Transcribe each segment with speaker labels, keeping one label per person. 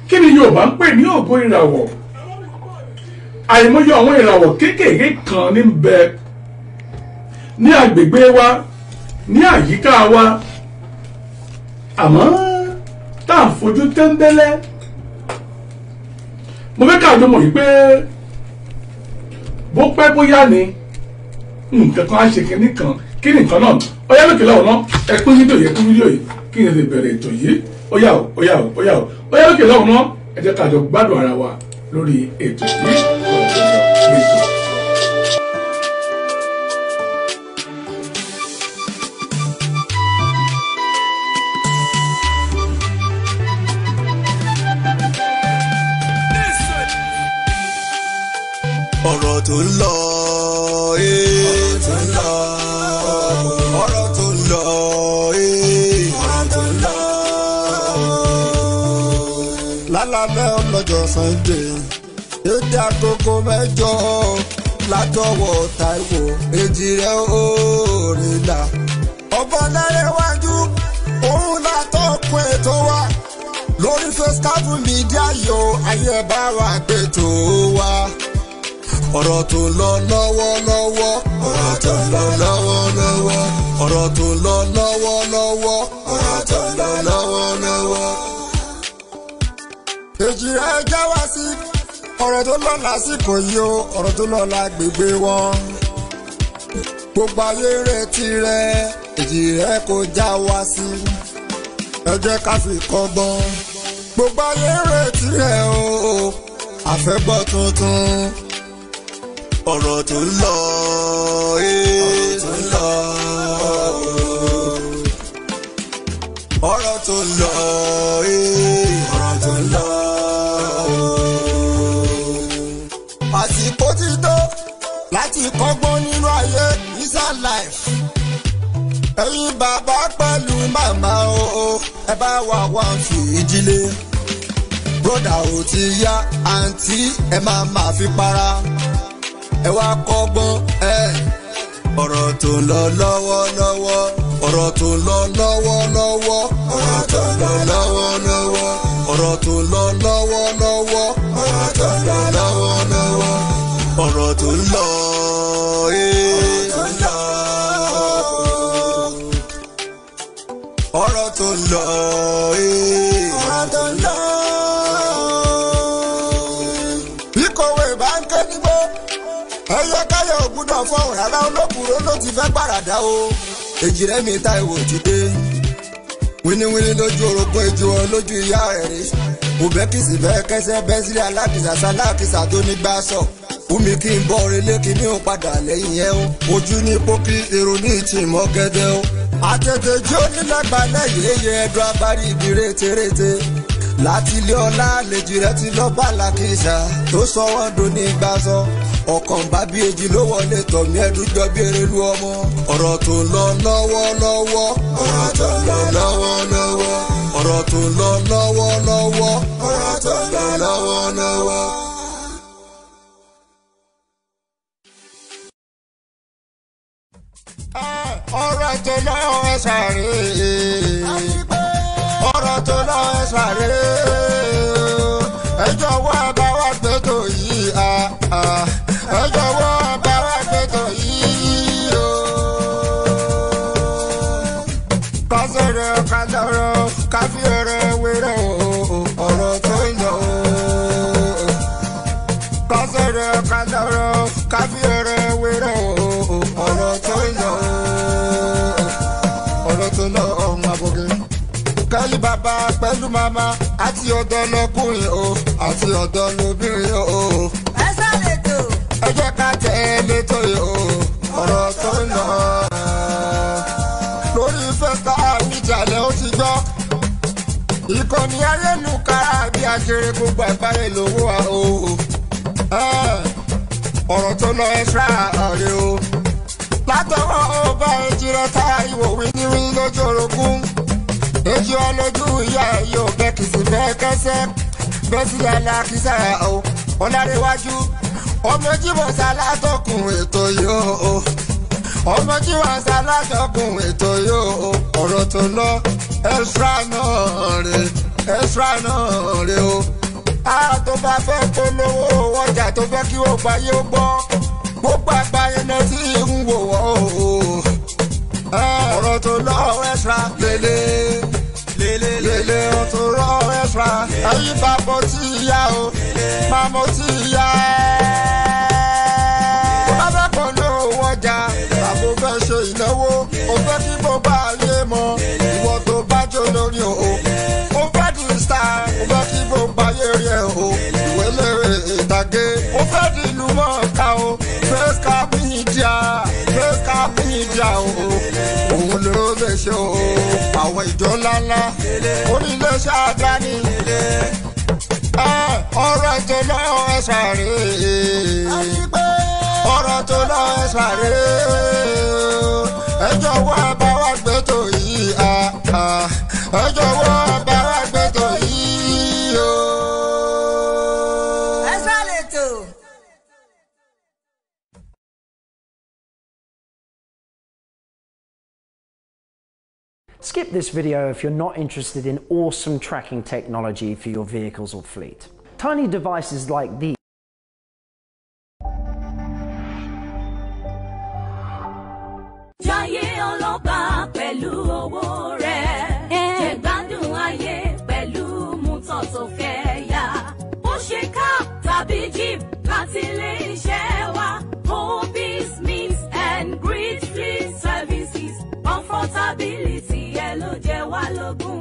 Speaker 1: kí ni Yorùbá ń pè ní ògo ìràwọ̀? Àìmọye àwọn ìràwọ̀ kéékèèké kan ní bẹ ní agbègbè wa, ní àyíká wa, àmọ́ tá à ń fojú tẹ́ńbẹ́lẹ́. Mo fẹ́ káàdó mọ̀ yìí pé bó pẹ́ bóyá ni nǹkan kan á ṣe kinní kan, kí ni nǹkan náà? Ó yá lókè lọ́wọ́ náà, ẹ pín fídíò yìí kí n lè bẹ̀rẹ̀ ètò yìí. Ó yá lókè lọ́wọ́ náà, ẹ jẹ́ ká jọ gbádùn ara wa lórí ètò yìí.
Speaker 2: Ọ̀rọ̀ tó ń lọ, ọ̀rọ̀ tó ń lọ, lálálẹ́ ọlọ́jọ́ Sunday dédé àkókò mẹ́jọ látọwọ́ Táíwò Èjìrẹ́ Òrìlà ọba lárẹ́wájú òun látọkùn ètò wa lórí Facecap Media yo ayé bá wa gbé tó wa. Ọ̀rọ̀ tó ń lọ lọ́wọ́lọ́wọ́, ọ̀rọ̀ tó ń lọ lọ́wọ́lọ́wọ́, ọ̀rọ̀ tó ń lọ lọ́wọ́lọ́wọ́, ọ̀rọ̀ tó ń lọ lọ́wọ́lọ́wọ́. Èjìrẹ́ já wá sí ọ̀rọ̀ tó lọ lásìkò yìí o, ọ̀rọ̀ tó lọ lágbègbè wọn. Gbogbo ayé retí rẹ̀, Èjìrẹ́ kò já wá sí. Ẹ jẹ́ ká fi kọ́gbọ́n. Gbogbo ayé retí rẹ̀ o, àfẹ́gbọ́ tuntun. Ọ̀rọ̀ tó ń lọ, ọ̀rọ̀ tó ń lọ, ọ̀rọ̀ tó ń lọ, ọ̀rọ̀ tó ń lọ. Àsìkò ti tó láti kọ́gbọ́n nínú ayé Eastern Life. Ẹ̀yin bàbá pẹ̀lú màmá o, ẹ bá wa wá fi ìdílé. Broda ò ti yá, àǹtí ẹ máa fi para. Ẹ wá kọ́gbọ́n ọ̀rọ̀ tó ń lọ lọ́wọ́lọ́wọ́, ọ̀rọ̀ tó ń lọ lọ́wọ́lọ́wọ́, ọ̀rọ̀ tó ń lọ lọ́wọ́lọ́wọ́, ọ̀rọ̀ tó ń lọ lọ́wọ́lọ́wọ́, ọ̀rọ̀ tó ń lọ lọ́wọ́lọ́wọ́, ọ̀rọ̀ tó ń lọ ọ̀rọ̀ tó ń lọ ọ̀rọ̀ tó ń lọ. Ìkọ̀wé bá ń ké nígbó ẹyẹ káyọ̀ ògùdọ̀ fọ̀hún rárá olókùúrò ló ti fẹ́ gbàràdá o. Èjìrẹ́ mi Táíwò ti dé wíníwíní lójú orogún ejò ọ lójú ìyá rẹ̀ rí. Òbẹ́kìsì bẹ́ẹ̀ kẹsẹ́ bẹ́ẹ̀ sílẹ̀ alákìsà sálákìsà tó ní gbà sọ. Fúnmi kí n bọ́ relé kí ní òun padà lẹ́yìn ẹ̀ o. Ojú ní pókí èrò ní ìtìmọ̀ gẹ́gẹ́ o. Àtẹ̀tẹ̀ jó nílágbálẹ̀ yéye ẹ̀dùn agbárí ibi rétérété. Láti ilé ọlá l'Èjìrẹ́ ti lọ bá làkìsà tó sọ wọ́n do ní gbà sọ. Ọkàn bá bí èjì ló wọlé tọ̀mí ẹ̀dùn jọ bí erelu ọmọ. Ọ̀rọ̀ tó ń lọ lọ́wọ́lọ́wọ́, ọ̀rọ̀ tó ń lọ lọ́wọ́lọ́wọ́, ọ̀rọ̀ tó ń lọ lọ́wọ́lọ́wọ́, ọ̀rọ̀ tó ń lọ lọ́wọ́lọ́wọ́. Ọ̀rọ̀ tó lọ ẹ sáré, ọ̀rọ̀ tó lọ ẹ sáré, ẹ jọ̀wọ́ ẹ bá wa gbé tó yìí, ẹ jọ̀wọ́ ẹ bá wa gbé tó yìí o. Kásẹ̀rẹ̀ kásẹ̀rẹ̀ káfíẹ̀rẹ̀ wẹ̀rẹ̀ o, ọ̀rọ̀ tó ń lọ o. Kásẹ̀rẹ̀ kásẹ̀rẹ̀ káfíẹ̀rẹ̀ wẹ̀rẹ̀ o, ọ̀rọ̀ tó ń lọ o. Ọ̀rọ̀ tó lọ ọ̀hún abọ́gẹ́. Kẹ́lí bàbá pẹ̀lú màmá àti ọ̀dọ́ lọ́kùnrin o àti ọ̀dọ́ lóbìnrin o.
Speaker 3: Ẹ sáré tó.
Speaker 2: Ẹ jẹ́ ká tẹ̀lé tó yẹ o. Ọ̀rọ̀ tó ń lọ. Lórí Facecap Media ó ti gbọ́. Ìkànnì ayélujára bí akéré gbogbo àgbáyé lówó wa o. Ọ̀rọ̀ tó lọ extra ọ̀rẹ́ o. Látọwọ́ ọba Èjìrẹ́ Táíwò wíníwíní lójú orogún. Èjì ọlójú ìyá ẹ̀ yóò bẹ́kìsì bẹ́ẹ̀ kẹsẹ́ bẹ́ẹ̀ sílẹ̀ alákìsà o. Ọlárẹ̀wájú ọmọ Jímọ̀ sálátọ̀kùn ètò yóò. Ọmọ Jímọ̀ sálátọ̀kùn ètò yóò. Ọ̀rọ̀ tó lọ extra náà rè. extra náà rè o. A tó bá fẹ́ polówó ọjà tó fẹ́ kí ó gbáyé ó gbọ́. Gbogbo àgbáyé náà tí ń wò wọ́n o. Ọ̀rọ̀ tó lọ extra lélẹ̀. Lélẹ̀ ọ̀rọ̀ tó lọ extra. Ẹyin bá bọ́ tí ìyá o. Máa mọ̀ tí ìyá. Bá fẹ́ polówó ọjà. Àbò fẹ́ ṣe ìnáwó. Ó fẹ́ kí gbogbo ayé mọ̀. Ìwọ tó bá jó lórí o. Ó fẹ́ di star. Ó fẹ́ kí gbogbo ayé rí ẹ o. Ìwé lèrè ìtàgé. Ó fẹ́ di ìlú mọ̀ọ́ká o. Face cap media o. Òun ló lè ṣe o. Àwọn ìjọ ńláńlá. Oníléeṣẹ́ àdáni. Ọ̀rọ̀ tó lọ ẹ̀ṣà rè é. Ọ̀rọ̀ tó lọ ẹ̀ṣà rè é. Ẹ jọ̀wọ́ ẹ bá wa gbé tó yìí. Ẹ jọ̀wọ́ ẹ bá wa gbé tó yìí o.
Speaker 3: Ẹ̀ṣà lè tò.
Speaker 4: Skip this video if you're not interested in awesome tracking technology for your vehicles or fleet. Tiny devices like these
Speaker 5: Jayé ọlọ́ba pẹ̀lú owó rẹ̀. Jẹ gbádùn ayé pẹ̀lú mọ́tò tó fẹ́ yá. Bó ṣe car tàbí jeep láti ilé iṣẹ́ wa. Hobbies, meets and greet fleet services. Comfortability ẹ ló jẹ wá lógún.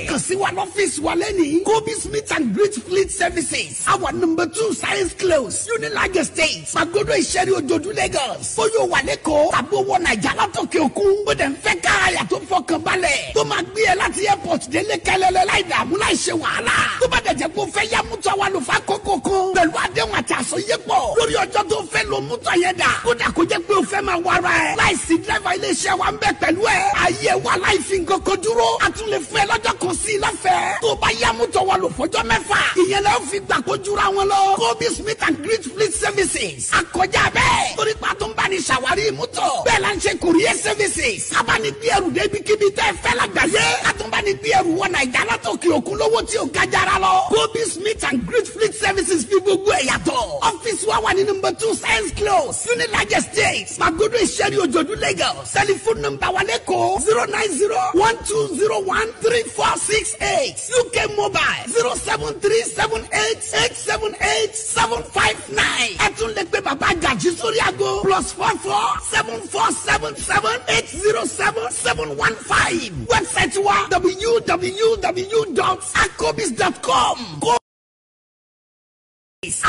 Speaker 6: Kàn sí wa lọ́fíìsì wa lẹ́nìí. Kobe's Meet and Greet Fleet Services. Our #2 Science Close. Unilag Estate. Magodo Ìṣẹ́rí Òjòdú Lagos. Bóyá o wà lẹ́kọ̀ọ́. Tàbí owó Nàìjà látòkè òkun. Bó dẹ̀ ń fẹ́ káàyà tó fọkàn balẹ̀. Tó máa gbé ẹ láti airport délé kẹlẹ́lẹ́ láì dààmú láì ṣe wàhálà. Tó bá dẹ̀ jẹ́ kó fẹ́ yá mútọ̀ wa lò fà kókó kan. Pẹ̀lú àdéhùn àti àsọyépọ̀. Lórí ọjọ́ tó fẹ́ lo mútọ̀ yẹn dà. Kódà kó jẹ́ pé o fẹ́ máa wára ẹ̀. Láìsí dírẹ́fà iléeṣẹ́ wa ń bẹ pẹ̀lú ẹ̀. Ayé wa láì fi nǹkan kan dúró. A tún lè fún ẹ lọ́jọ́ kan sí i lọ́fẹ̀ẹ́. Tó bá yá mútọ̀ wa lò fọjọ́ mẹ́fà. Ìyẹn lẹ́ fi gbà kó jura wọn lọ. Kobe's Meet and Greet Fleet Services. Akọjá bẹ́ẹ̀. Torí pa tó ń bá ní ṣàwárí mútọ̀. Bẹ́ẹ̀ la ń ṣe courier services. Abáni gbé ẹrù débi kíbi tẹ́ fẹ́ lágbàáyé. Àtúnbáni gbé ẹrù wọ Nàìjà látòkè òkun lówó tí ò ga jara lọ. Kobe's Meet and Greet Fleet Services fi gbogbo ẹ̀ yàtọ̀. Ọ́fíìsì wa wà ní #2 Science Close. Unilag Estate. Magodo Ìṣẹ́rí Òjòdú Lagos. Tẹlifóònù nọ́mbà wa lẹ́kọ̀ọ́ 090-1201-3468. UK Mobile 07378878759. Ẹ tún lè pe bàbá Gàjí sórí aago +447477807715. Wẹ́bsáìtì wa www.akobis.com.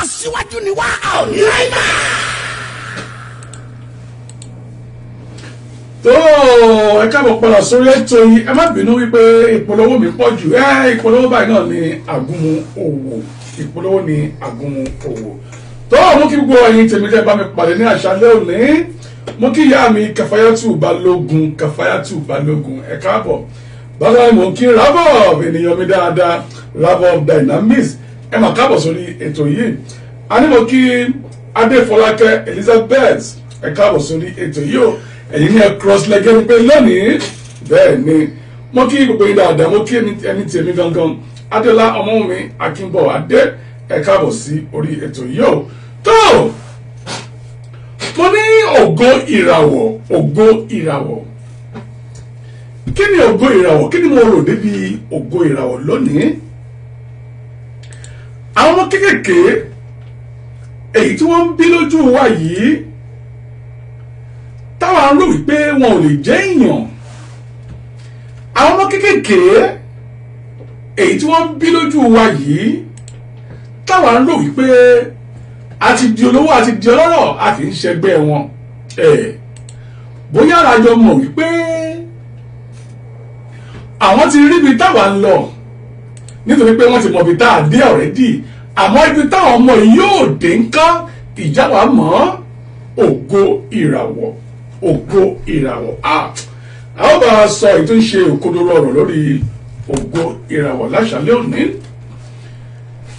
Speaker 6: Aṣíwájú ni wá a ò ní ráìmà.
Speaker 1: tó ẹ káàbọ̀ padà sórí ètò yìí ẹ má bínú wípé ìpolówó mi pọ̀ jù ìpolówó báyìí náà ni àgúnmu òwò ìpolówó ni àgúnmu òwò tó mú kí gbogbo ẹ̀yin tèmi tẹ́ bá mi pàdé ní àṣálẹ́ òní mú kí ìyá mi Kàfáyátù Balógun ẹ káàbọ̀ bàbá mi mò ń kí Rabob ènìyàn mi dáadáa Rabob Dynamics ẹ mà káàbọ̀ sórí ètò yìí a ní mo kí Adéfọlákẹ́ Elizabeth ẹ káàbọ̀ sórí ètò yìí o ẹ̀yin ní ẹ cross leg ẹni pé lónìí bẹ́ẹ̀ ni mo kí gbogbo yín dáadáa mo kí ẹni tèmi gangan Adélá ọmọ mi Akínbọ̀ Adé ẹ káàbọ̀ sí orí ètò yìí o tó mo ní ògo ìràwọ̀ kí ni ògo ìràwọ̀ kí ni mo rò débi ògo ìràwọ̀ lónìí àwọn ọmọ kékèké èyí tí wọ́n ń bí lójú wa yìí táwa ń rò wípé wọn ò lè jẹ́ èèyàn àwọn ọmọ kékèké èyí tí wọ́n ń bí lójú wa yìí táwa ń rò wípé a ti di olówó a ti di ọlọ́rọ̀ a kì í ṣẹgbẹ́ wọn bóyá àjọ mọ̀ wípé àwọn ti rí ibi táwa ń lọ nítorí pé wọ́n ti mọ̀ ibi tá a dé already àmọ́ ibi táwọn ọmọ yóò dé ńkọ́ ìjáwá mọ́ ògo ìràwọ̀ àwọn bá a sọ èyí tó ń ṣe òkodoro ọ̀rọ̀ lórí ògo ìràwọ̀ láṣálẹ́ òní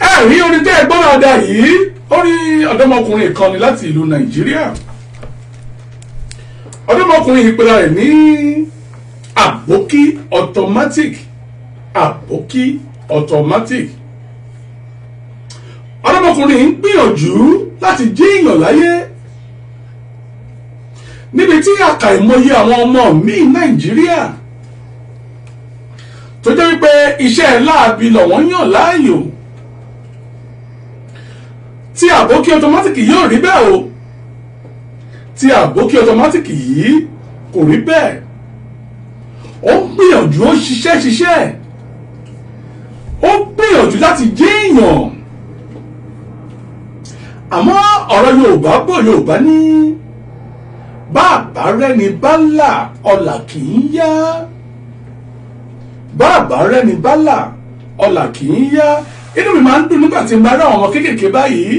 Speaker 1: ẹ̀rí orin tẹ́ ẹ gbọ́ dáadáa yìí orin ọ̀dọ́mọkùnrin kan ni láti ìlú Nàìjíríà ọ̀dọ́mọkùnrin ìpínlẹ̀ rẹ̀ ní Àbókí Àbókí automatic. Ọlọ́mọkùnrin ń gbìyànjú láti jí èèyàn láyé níbi tí àkàìmọye àwọn ọmọ míì Nàìjíríà tó jẹ́ wípé iṣẹ́ láabi lọ́wọ́ yàn láàyò. Tí Àbókí automatic yóò rí bẹ́ẹ̀ o, tí Àbókí automatic yìí kò rí bẹ́ẹ̀. Ó ń gbìyànjú, ó ṣiṣẹ́ ó gbìyànjú láti jí èèyàn. Àmọ́ ọ̀rọ̀ Yorùbá bọ̀, Yorùbá ní bàbá rẹ́ni bálà ọlà kì í yá. Bàbá rẹ́ni bálà ọlà kì í yá. Inú mi máa ń dùn nígbà tí n bá rí àwọn ọmọ kéékèèké báyìí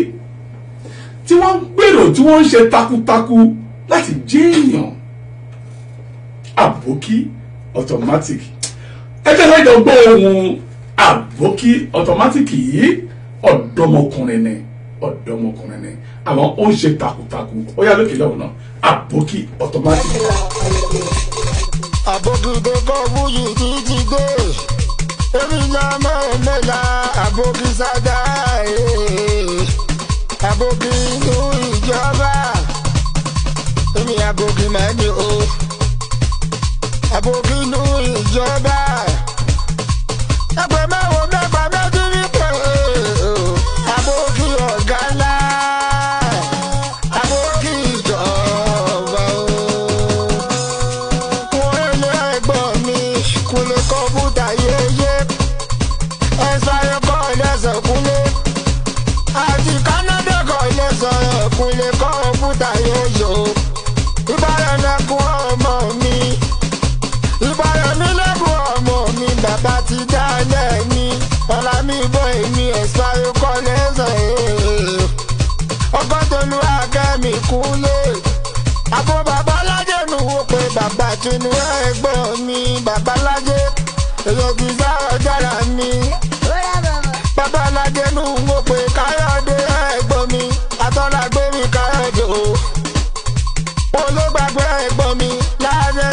Speaker 1: tí wọ́n ń gbèrò, tí wọ́n ń ṣe takuntakun láti jí èèyàn. Àbókí automatic. Ẹ jẹ́ láì dọ́gbọ́ ohun Àbókí automatic yìí. Ọ̀dọ́mọkùnrin ni àwọn ó ń ṣe takuntakun. Ó yá lókè lọ́wọ́ náà Àbókí automatic.
Speaker 2: Àbókí tó kọ́ wúyì títí dé èmi náà mọ̀ mẹ́la Àbókí sádà Àbókí inú ìjọba èmi Àbókí máa ní o Àbókí inú ìjọba ẹgbẹ́ mẹ́wọ̀n mẹ́fà méjì wípé Àbókí ọ̀gá ńlá Àbókí ìjọba wọ́n lé ẹ̀gbọ́n mi kúlẹ̀ kọ̀ǹpútà yéyé ẹ̀sán ẹ̀kọ́ lẹ́sẹ̀ kúlẹ̀ àti Canada kọ́ lẹ́sẹ̀ kúlẹ̀ kọ̀ǹpútà yéyó ìbáraẹn lẹ́kùn ọmọ mi ìbáraẹn mi lẹ́kùn ọmọ mi bàbá ti dálẹ̀ mi ọ̀la mi bọ́ èmi ẹ̀sán ẹ̀kọ́ lẹ́sẹ̀ ọgọ́tọ̀lù akẹ́mi kúlẹ̀ àbọ̀ babalájẹ́ nu wo pé bàbá tunu ẹ̀gbọ́n mi babalájẹ́ èyí ti sá ọ̀dára mi babalájẹ́ nu wo pé Káyọ̀dé ẹ̀gbọ́n mi atọ́lágbé mi Káyọ̀dé o olóògbàgbé ẹ̀gbọ́n mi láre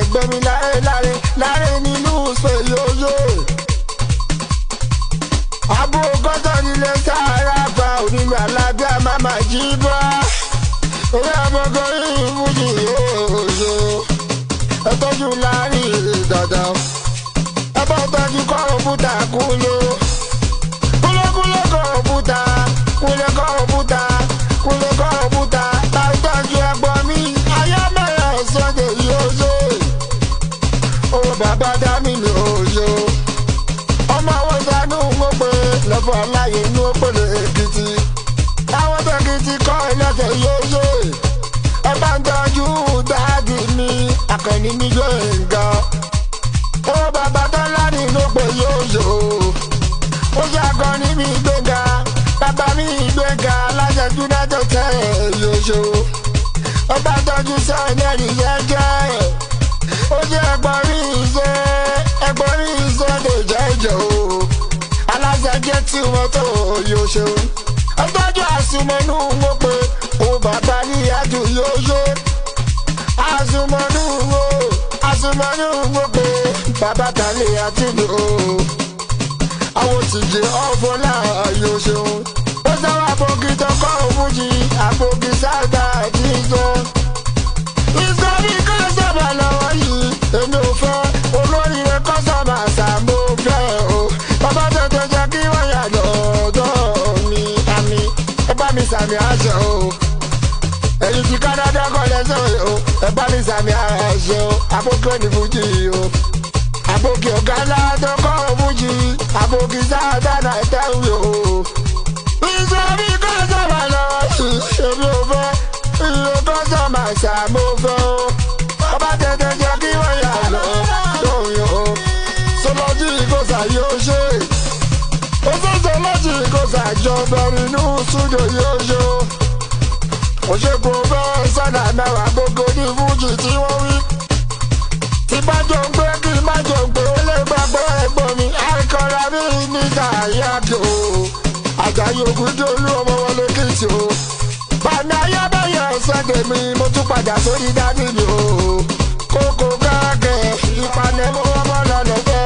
Speaker 2: ẹ̀gbọ́n mi láre nínú ṣèyóyó àbò gọ́tọ̀ nílé sáárà gba onílù alábíà máma jí bá orí àbọ̀gọ́rí ìmújì òòyò ẹ̀tọ́jú láàrin dandan ẹ̀bọ̀ tọ́jú kọ̀ǹpútà kúló kọ̀ǹpútà kọ̀ǹpútà tàìtọ́jú ẹ̀gbọ́n mi ayámẹ́rẹ̀ Sunday yóò ṣe owó bàbá dá mi ní òòyò ọmọ àwọn ìdánù ń pè lọ́fọ̀ láyé inú òpèlè Èkìtì àwọn tẹ̀kìtì kọ́ ẹlẹ́sẹ̀ yóò ṣe ẹ bá ń tọ́jú dáàdì mi Àkànní mi yóò nga ó bàbá Tọ́lá nínú pé yóò yò ó ṣe Àkànní mi Gbénga bàbá mi Gbénga láṣẹ United tẹ̀ yóò ṣe ó bá tọ́jú sẹ́ẹ̀nẹ́rì yẹn jẹ́ ó ṣe ẹ̀gbọ́n rí iṣẹ́ lè jẹ́ ìjọ aláṣẹ jẹ́ tí wọ́n tó yóò ṣe ọtọ́jú àsùnmọ́nù ń wó pé ó bàbá ní àjò yóò ṣe àsùnmọ́nù ń wó pé bàbá kàlẹ́ àtúndò àwọn tìjì ọ̀fọ́lá yóò ṣeun ó sáwọ́ Àbókí tó kọ́ òfújì Àbókí sáàdà àti ìsọ̀rí kọ́ sábà lọ́wọ́ yìí èmi ò fẹ́ olórí rẹ̀ kọ́ sábà sàmó fẹ́ o bàbá tètè jẹ́ kí wọ́n yà lọ́dọ̀ mi àmì ẹ bá mi sàmì àṣẹ o èyí ti Canada kọ́ lẹ́sẹ̀ o ẹ bá mi sàmì àṣẹ o Àbókí ní fújì o Àbókí ọ̀gá ńlá tó kọ́ fújì Àbókí sáàdà náà tẹ́wé o ìsọ̀rí kọ́ sábà lọ́wọ́ yìí èmi ò fẹ́ iye kọ́ sábà sàmó fẹ́ o bàbá tètè jẹ́ kí wọ́n yà lọ́dọ̀ o sọlọ́jì ìkọsà yóò ṣe sọlọ́jì ìkọsà jọba nínú súdò yóò ṣe òṣèkò bẹ́ẹ̀ sọ́nà mẹ́wàá gbogbo ní fújì tí wọ́n wí tí bá jọ ń gbé kí má jọ ń gbé ó lè gbàgbé ẹ̀gbọ́n mi àìkọ́ra mi níta àyàkì o Àjàyí Ògúndolú ọmọ Wọlé Kìtì o bàmí ayábẹ̀yẹ Sunday mi mo tún padà sórí dádì mi o kókó gáàgẹ̀ ìpànẹ́mọ́ ọmọ lọ́nà fẹ́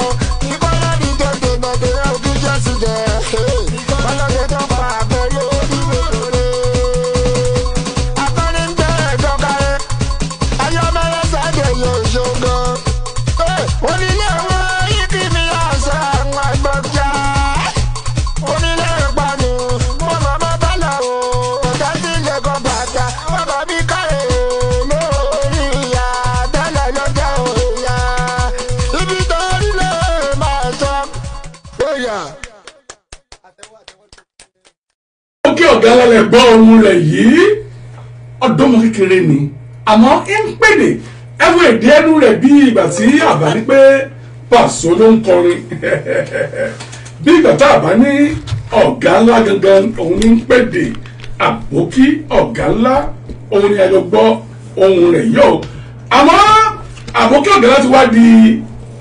Speaker 2: yóyà.
Speaker 1: ó kí ọ̀gá lálẹ́ gbọ́ ohun rẹ̀ yìí ọ̀dọ́mọ kékeré ni àmọ́ ń pèdè ẹ̀wọ̀n èdè ẹnu rẹ̀ bí ìgbà tí àbá ní pé Pàṣọ ló ń kọrin bí ìgbà tá àbá ní ọ̀gá ńlá gangan òun ní ń pèdè àbókí ọ̀gá ńlá òun ni ẹjọ́ gbọ́ ohun rẹ̀ yóò àmọ́ àbókí ọ̀gá láti wá di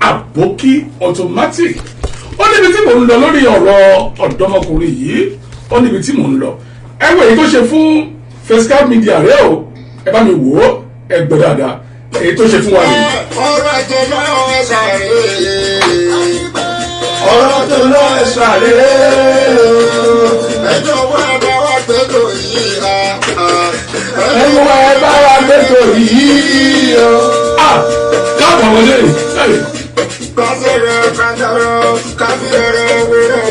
Speaker 1: àbókí automatic ó níbi tí mò ń lọ lórí ọ̀rọ̀ ọ̀dọ́mọkùnrin yìí ó níbi tí mò ń lọ ẹwọ èyí tó ṣe fún Facecap Media rẹ o ẹ bá mi wò ó ẹ gbọ́ dáadáa èyí tó ṣe fún wa rèé.
Speaker 2: ọ̀rọ̀ tó lọ́wọ́ ẹ sàré.
Speaker 1: ọ̀rọ̀ tó lọ ẹ sàré.
Speaker 2: ẹjọ́ wá bá wá gbẹ́dọ̀ yìí.
Speaker 1: ẹ̀yin wa ẹ bá wa gbẹ́dọ̀ yìí o. káàbọ̀ wọlé rè.
Speaker 2: kásẹ̀rẹ̀ kásẹ̀rẹ̀ káfíẹ̀rẹ̀ wẹ̀rẹ̀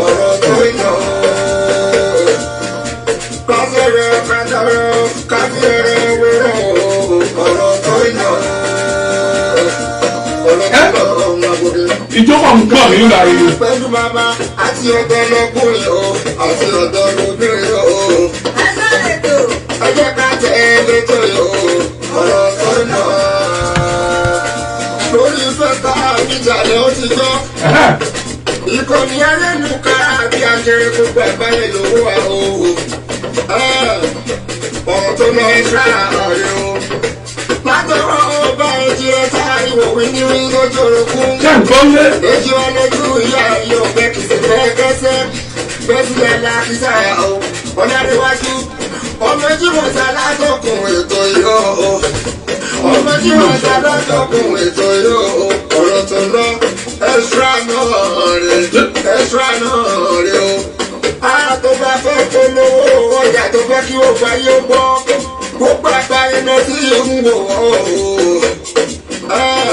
Speaker 2: ọ̀rọ̀ tó yàn. kásẹ̀rẹ̀ kásẹ̀rẹ̀ káfíẹ̀rẹ̀ wẹ̀rẹ̀ ọ̀rọ̀ tó yàn.
Speaker 1: ìjọba nǹkan mi ń ra yìí.
Speaker 2: pẹ̀lú màmá àti ọ̀dọ́ lọ́kùnrin o àti ọ̀dọ́ lóbìnrin o. ẹ jẹ́ ká tẹ̀ ẹ́ létò yìí o ọ̀rọ̀ tó yàn. lórí Facecap Media ló ti gbọ́. ìkànnì ayélujára bí ajẹrẹ gbogbo àgbáyé lówó wa o. ọ̀rọ̀ tó lọ sára ọ̀rẹ́ o. látọ̀rọ̀ ọba ẹ̀jì rẹ̀ táàrí òwe ní lójú orogún.
Speaker 1: ṣé nǹkan lé.
Speaker 2: èjì wọn lójú ìyá yóò fẹ́ kìí ṣe fẹ́ kẹsẹ́. bẹ́ẹ̀ sì lẹ́la kìí sáyà o. ọ̀nàdéwájú ọmọ ẹjí mọ̀ta látọ̀kùn ètò yìí o. ọmọ ẹjí mọ̀ta látọ̀kùn ètò yìí o. ọ̀rọ̀ tó lọ ẹ̀ṣọ́ náà rẹ̀ o. ara tó bá fẹ́ polówó ọjà tó fẹ́ kí ó gba yóò gbọ́. gbogbo àgbáyé lọ sí ìhun wò ó.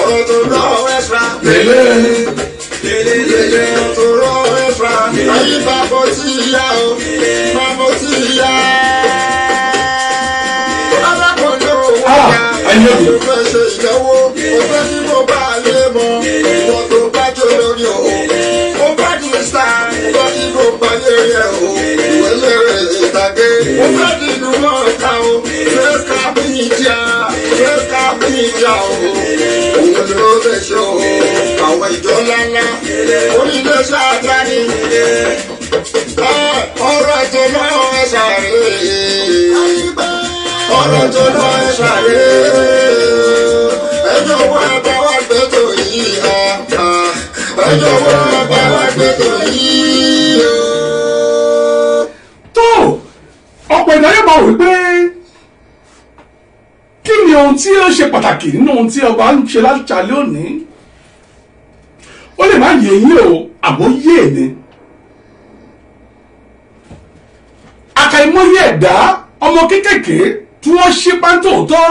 Speaker 2: ọ̀rọ̀ tó lọ ẹ̀ṣọ́ lélẹ̀ tó lọ ẹ̀ṣọ́ ayé bá bọ́ sí ìyá o. bá bọ́ sí ìyá. alákòóló owó ọjà ló fẹ́ ṣe ìnáwó. ó fẹ́ kí mo bá lé mọ́. ìwọ tó bá jó lórí o. ó bá di sáà ó kí mo bá lé rẹ̀ o. ìwé lérè ìtàgé. ó fẹ́ di inú náà ká o. Facecap Media o. òun ló lè ṣe o. àwọn ìjọ ńláńlá oníléeṣẹ́ àdáni. ọ̀rọ̀ tó lọ́wọ́ ẹ sàré. ọ̀rọ̀ tó lọ́wọ́ ẹ sàré. ẹjọ́ wọ ẹbá wá gbẹ́tò yìí. ẹjọ́ wọ ẹbá wá gbẹ́tò yìí.
Speaker 1: tó ọ̀pọ̀ ìdáyọ̀ máa wí pé kí ni ohun tí ó ṣe pàtàkì nínú ohun tí ọba ń ṣe láṣálẹ́ òní ó lè má yé yín o àmọ́ yé ni àkàìmọye ẹ̀dá ọmọ kékèké tí wọ́n ṣe pántòótọ́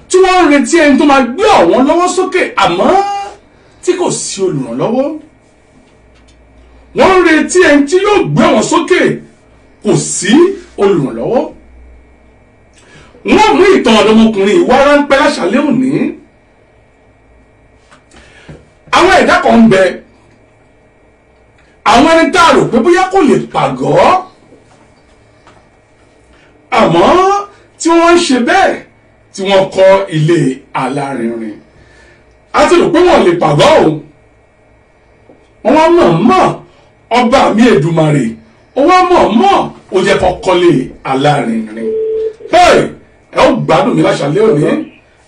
Speaker 1: tí wọ́n ń retí ẹni tó máa gbé ọ̀wọ́n lọ́wọ́ sókè àmọ́ tí kò sí olùrànlọ́wọ́ wọ́n ń retí ẹni tí yóò gbé wọn sókè kò sí olùrànlọ́wọ́ wọ́n mú ìtàn ọ̀dọ́mọkùnrin ìwà ráńpẹ́ láṣálẹ́ òní àwọn ẹ̀dá kan ń bẹ àwọn ẹni tá a rò pé bóyá kò lè pàgọ́ àmọ́ tí wọ́n ń ṣe bẹ́ẹ̀ tí wọ́n kọ́ ilé alárinrin a ti rò pé wọ́n lè pàgọ́ o wọ́n mọ̀ ọba mi Èdùmàrè wọ́n mọ̀ ó jẹ́ kó kọ́lé alárinrin ẹ ó gbádùn mi láṣálẹ́ òní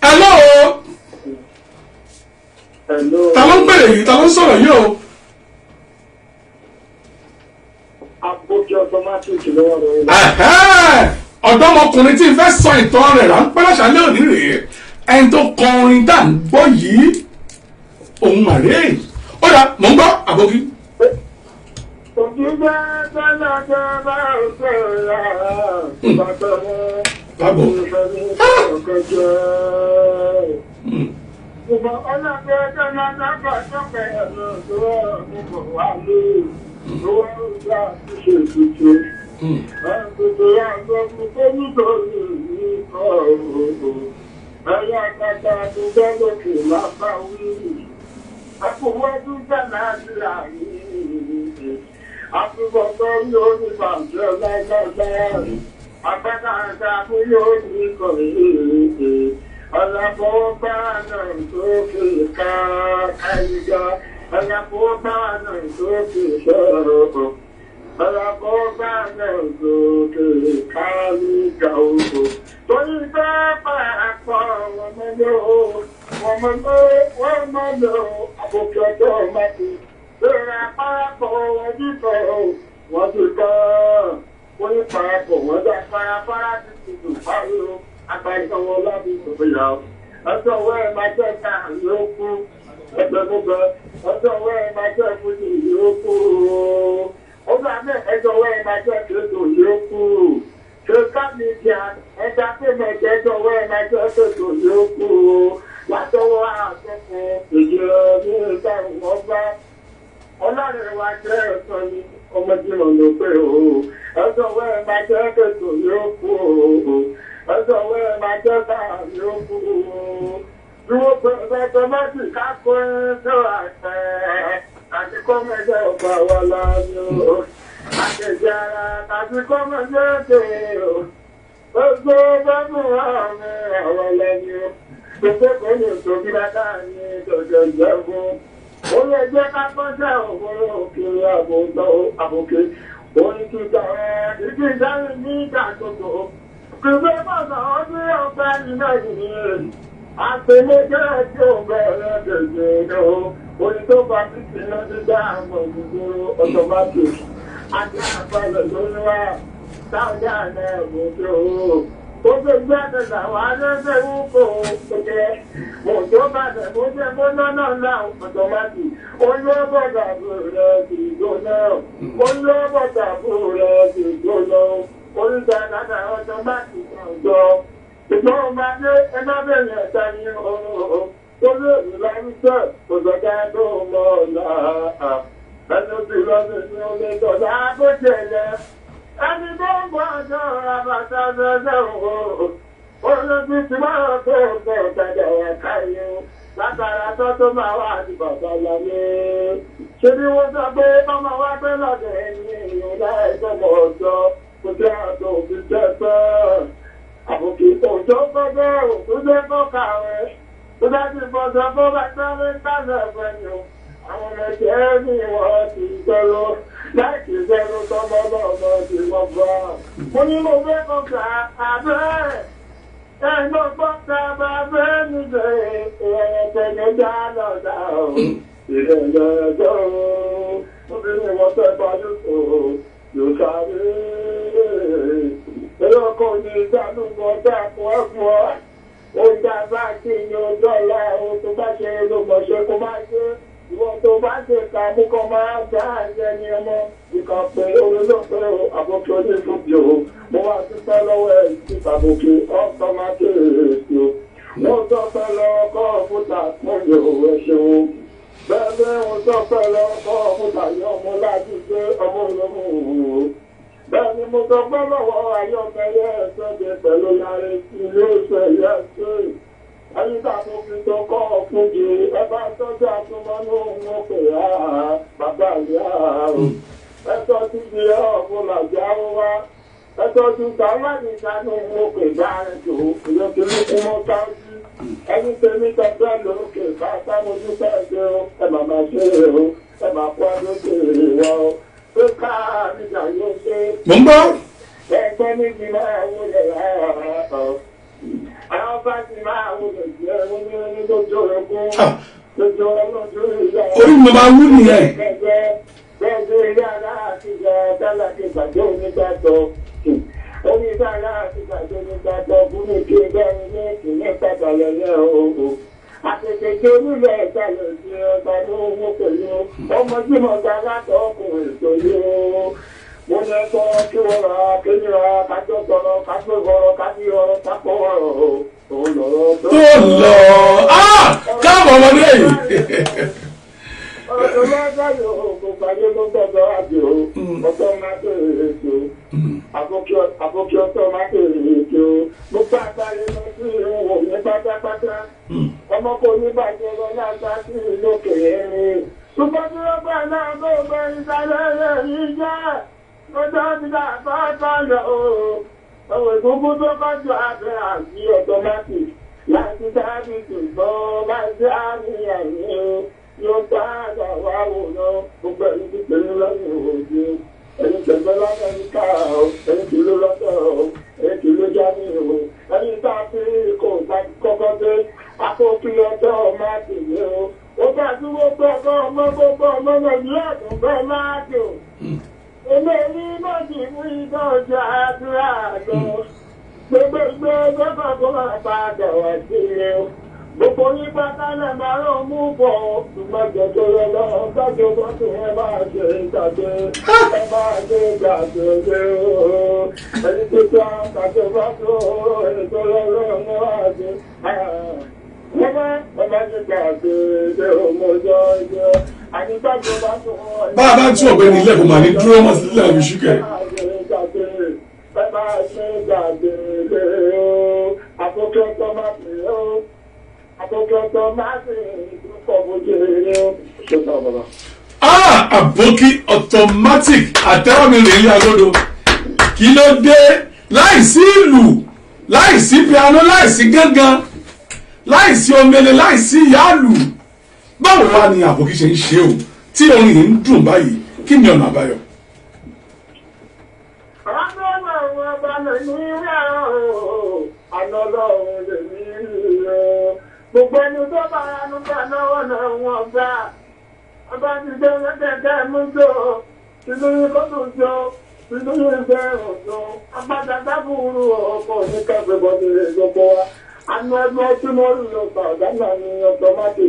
Speaker 1: hello ta ló ń pèrè yìí ta ló ń sọ̀rọ̀ yìí o.
Speaker 3: Àbókí automatic lọ́wọ́ rẹ̀.
Speaker 1: ọ̀dọ́mọkùnrin tí ń fẹ́ sọ ìtàn rẹ̀ ráńpẹ́ láṣálẹ́ òní rèé ẹni tó kọ orin tá à ń gbọ́ yìí òun màrè ó dà mò ń gbọ́ àbókí.
Speaker 3: Òjì jẹ́ tẹ́lẹ̀kẹ́ bá ń sọ̀rọ̀ bàtà wọn.
Speaker 1: Káàbọ̀.
Speaker 3: Ṣùgbọ́n ọlọ́pẹ́ tẹ́lẹ̀ lágbà sọ́pẹ́ ẹ̀rọ tó rọ̀ nígbà wà lóòrùn. Lọ́wọ́ ìgbà ṣíṣe ìṣèṣe. Ẹ̀ǹkùtù àgbọ̀gbọ̀ tó nítorí ìkọ̀ òòrùn. Ẹ̀yà kàtà tó gbẹ́lòkè lápá wíìrì. àfọwọ́dú dáná síra yìí àfọwọ́tọ́ yóò ní bàjẹ́ láíláíláí àgbàdá àgbà fún yóò ní kọ̀ọ̀yẹ́ ọ̀làfọwọ́ bá náà sókè ká àyíká ọ̀làfọwọ́ bá náà sókè sọ̀rọ̀ ọ̀làfọwọ́ bá náà sókè ká àyíká òkò torí bẹ́ẹ̀ pàápọ̀ wọ́n mọ̀ lọ àbòkè ọjọ́ mọ́tò lórí apárapọ̀ wọ́n dìbò wọ́n ti kọ́ wọ́n ní parapọ̀ wọ́n dá parapara ti ti dùn parí o agbáyé wọn lábí ìgbéyà ọjọ́ ọwọ́ ẹ̀ máa jẹ́ ká yóò kú ẹgbẹ́ gbogbo ọjọ́ ọwọ́ ẹ̀ máa jẹ́ fújì yóò kú ó gbà mẹ́ ẹjọ́ ọwọ́ ẹ̀ máa jẹ́ kéètò yóò kú social media entertainment ẹjọ́ ọwọ́ ẹ̀ máa jẹ́ kéètò yóò kú látọwọ́ àtọ́kùn ìjìnlẹ̀ ní ìdáhùn ọgbà ọlọ́run wa jẹ́ ẹ̀sán ní ọmọdé ọ̀nà pé o ẹjọ́ ọwọ́ ẹ̀ máa jẹ́ kéètò yóò kú ẹjọ́ ọwọ́ ẹ̀ máa jẹ́ káà yóò kú dúró pẹ̀lú ọtọmátì kákó ẹjọ́ àìpẹ́ àti kọ́mẹ́jẹ́ ọgbà wà láàrin o àtẹ̀jẹ́ ara àti kọ́mẹ́jẹ́ ètò gbogbo gbọ́dún àmì àwọn lẹ́ni o gbogbo kò lè tóbi dáadáa ní ìjọjọ ìjẹun ó lè jẹ́ ká pọ́njẹ́ òwúrọ̀ òkèèrè àbòkè orin kíkà ìdí ìdáhùn ní ìgbà gbogbo kìí bọ́sà ọdún ọgbà nínú ìrìn àpèléjẹ́ tí ó bẹ̀rẹ̀ gẹ̀gẹ̀ orin tó bá ti ti lọ sí dá àwọn ìgbòho automatic àti àpẹẹrẹ lórí wa sáwọ́dá àná ìgbòho ó gbé gbẹ́dẹ̀ làwọn alẹ́gbẹ́ wúkọ́ òkè mọ̀tò bàdẹ̀ mo jẹ́ kó lọ́nà náà automatic olóbọ̀dà bò rẹ̀ kì í gbóná olóbọ̀dà bò rẹ̀ kì í gbóná oríta dada automatic ọjọ́ ìgbọ́n ọba dé ẹgbẹ́ bẹ̀rẹ̀ ẹ̀ta ní ọ̀rọ̀ tó lè rí láríṣẹ́ òjọ̀dá tó mọ̀ ọ̀la ẹni tí lọ́sẹ̀ ní olè tọ̀dá bó jẹ̀lẹ̀ ẹni tó ń bọ̀ ọjọ́ àbàtà lọ́sẹ̀ òwò olóbi tí máa tó ọ̀gbẹ́ ọ̀tàjà ẹ̀ka yìí látara tó máa wà ní bàbá láyé ṣe bí wọ́n sọ pé ọmọ wa gbé lọ́dọ̀ ẹni èèyàn láì tọ́mọ ọjọ́ kò jẹ́ àtọ̀ òbí jẹ́ fẹ́ àbòkè òjò gbọ́dọ̀ tó jẹ́ kọ́kà rẹ̀ tó dájú ìbọ̀sọ̀ bó bá sáré kájọ ẹ̀fẹ̀yìn àwọn ẹ̀jẹ̀ ní wọ́n ti gbẹ́rọ láìkì gbẹ́rọ tọ́mọ lọ́mọ ti wọ́n bá mo ní mo fẹ́ kọ́kà abẹ́ ẹ̀gbọ́n kọ́kà bá fẹ́ níbẹ̀ ẹ̀ẹ́dẹ̀gbẹ̀ já lọ́dà ìrẹ̀lẹ̀ ẹjọ́ obìnrin wọn fẹ́ bá yóò sáré ẹlọ́kọ̀ ní ìdánúgbọ̀ dákun ẹ̀fọ́ ó dá bá kí ni ó dọ́là ó tó bá ṣe olóògbọ̀ṣẹ́ kó máa ṣe ìwọ̀n tó bá ṣe ká mú kọ́ máa dá ẹ̀jẹ̀ ní ọmọ ìkà pé olólùfẹ́ àbókè onífúnjò mo wá dúpẹ́ lọ́wọ́ ẹ̀ sí àbókè ọ̀tọ́ máa kéré èsì o mo dọ́pẹ́ lọ́wọ́ kọ́ ọ̀fúta fún ìyòwò ẹ̀ṣẹ̀wò bẹ́ẹ̀ mo dọ́pẹ́ lọ́wọ́ kọ́ ọ̀fúta yọ ọmọ láti gbé ọmọ olómù òwò bẹ́ẹ̀ni mo sọ pé lọ́wọ́ ayọ́kẹ́yẹ ẹ̀sọ́jẹ pẹ̀lú yàrá ilé oṣù ẹ̀yẹ ṣe ẹ̀yíká tó fi tó kọ́ fún di ẹbá tọ́jú àtúmọ̀nú òun òkè bàbá ìyá o ẹ̀tọ́ ti di ọ̀fun làjà wá ẹ̀tọ́ ti sàmà nìkanú òun òkè dáhùn tó ìyókèlú kú mọ́ sáájú ẹni tẹ̀mí tọ́jú lókè ká sámojú fẹ́ẹ́ o ẹ̀ màmá ṣe o ẹ̀ má kó àdókè ìwọ o. Mo ń gbọ́. Ẹgbẹ́ méjì máa wọlé àwọn bá ti máa wọlé jẹ́ onírin lójó ogún lójó ọlọ́dún ìyá.
Speaker 1: Orí mi máa wú nìyẹn.
Speaker 3: Bẹ́ẹ̀ ìyá aláàtì jẹ dálà ti gbàgbé onígbàtọ̀. Onígbàlá ti gbàgbé onígbàtọ̀ fún mi kí bẹ́ẹ̀ ní ìpínlẹ̀ pàtàkì lẹ́yìn òògùn. Àtẹ̀tẹ̀jẹ́ onílẹ̀ ìsàlẹ̀ sí ọgbà ní owó pẹ̀lú ọmọ tí mo gba látọ̀ ọkùnrin ìtòlú. Mo ní ẹ̀kọ́ kí wọ́n ra kéyìn ra kájọ́ sọ̀rọ̀ kájọ́ sọ̀rọ̀ kájí ọ̀rọ̀ pápọ̀ ọ̀rọ̀ òun lọ̀rọ̀ tó
Speaker 1: lọ. Káàbọ̀ ọmọdé yìí.
Speaker 3: ọ̀dọ́ lọ́dọ̀ yóò kó pàdé ló gbọ́dọ̀ àjò ọ̀tọ̀ máa tẹ̀lé ètò àbókí ọ̀tọ̀ máa tẹ̀lé ètò gbogbo àgbáyé lọ sí ìwọ̀n ní pátápátá ọmọ kò ní bàjẹ́ lọ láta sí ìlú òkèèrè ṣùgbọ́n tí wọ́n gbà náà tó gbẹ ìsàlẹ̀ rẹ̀ yìí jẹ́ lọ́jọ́ ti dà bá yọ ọ̀wọ̀ ìgbógun tó bá jọ abẹ́ àti ọ̀tọ̀mátì láti dábì ṣùgbọ́n bá jẹ́ àníyàn ní yóò padà wá wò lọ gbogbo ẹni tí pẹ̀lú lọ́nà òde ẹni tẹ̀gbẹ́ l'Amẹ́ríkà ẹni tí ló lọ́dọ̀ ẹni tí ló jáde o ẹni tá a fi kò kọ́kọ́ dé akókí ọjọ́ máa tèlé o ó bá dúró gbọ́gbọ́ ọmọ gbogbo ọmọ nàìjíríà tó fẹ́ máa dùn eléyìí náà ti mú iná ọjà àdúrà lọ gbogbo gbọ́gbọ́ kó máa padà wá sílé o. Gbogbo yín pátá lẹ̀ máa rán mú bọ̀ ṣùgbọ́n jẹ̀jọ́ rẹ̀ lọ gbọ́dọ̀ bọ́sùn ẹ máa ṣe ìtàgé ẹ máa ṣe ìgbàgbé ooo ẹni tó tó àtàgé bọ́sùn ẹni tó lọ́rọ̀ ẹ máa ṣe ẹ máa ṣe gbàgbé ṣe òmòjọ́ ìjọ ànígbàgbé bọ́sùn.
Speaker 1: Bá a bá tún ọ̀gbẹ́ni ilé ẹ̀kọ́ máa ní dúró mọ́ sí ilé ṣúkẹ́.
Speaker 3: Ẹ máa ṣe ìgbàgbé ooo àkókò tó máa pè é o.
Speaker 1: Àbókí automatic àtẹ́wọ́mi rèé ní agodo kí ló dé láìsí ìlú láìsí piano láìsí gángan láìsí omele láìsí ìyáàlù báwo wá ni àbókí ṣe ń ṣe o tí orin yìí ń dùn báyìí kí ni ọ̀nà àbáyọ.
Speaker 3: Gbogbo ẹni tó bá ranú gbà náwó náà wọ́n gbà. Ọba ti dé lẹ́tẹ̀ẹ̀kẹ́ mú tó. Inú yìí kó tó jọ. Inú yìí fẹ́ òjò. Agbádàgbà fúru ọkọ̀ ní kẹfẹ́ bọ́dé gbogbo wa. Àánú ẹgbẹ́ tí mo rí lọ sọ ọ̀gá ní ọ̀tọ́mátì.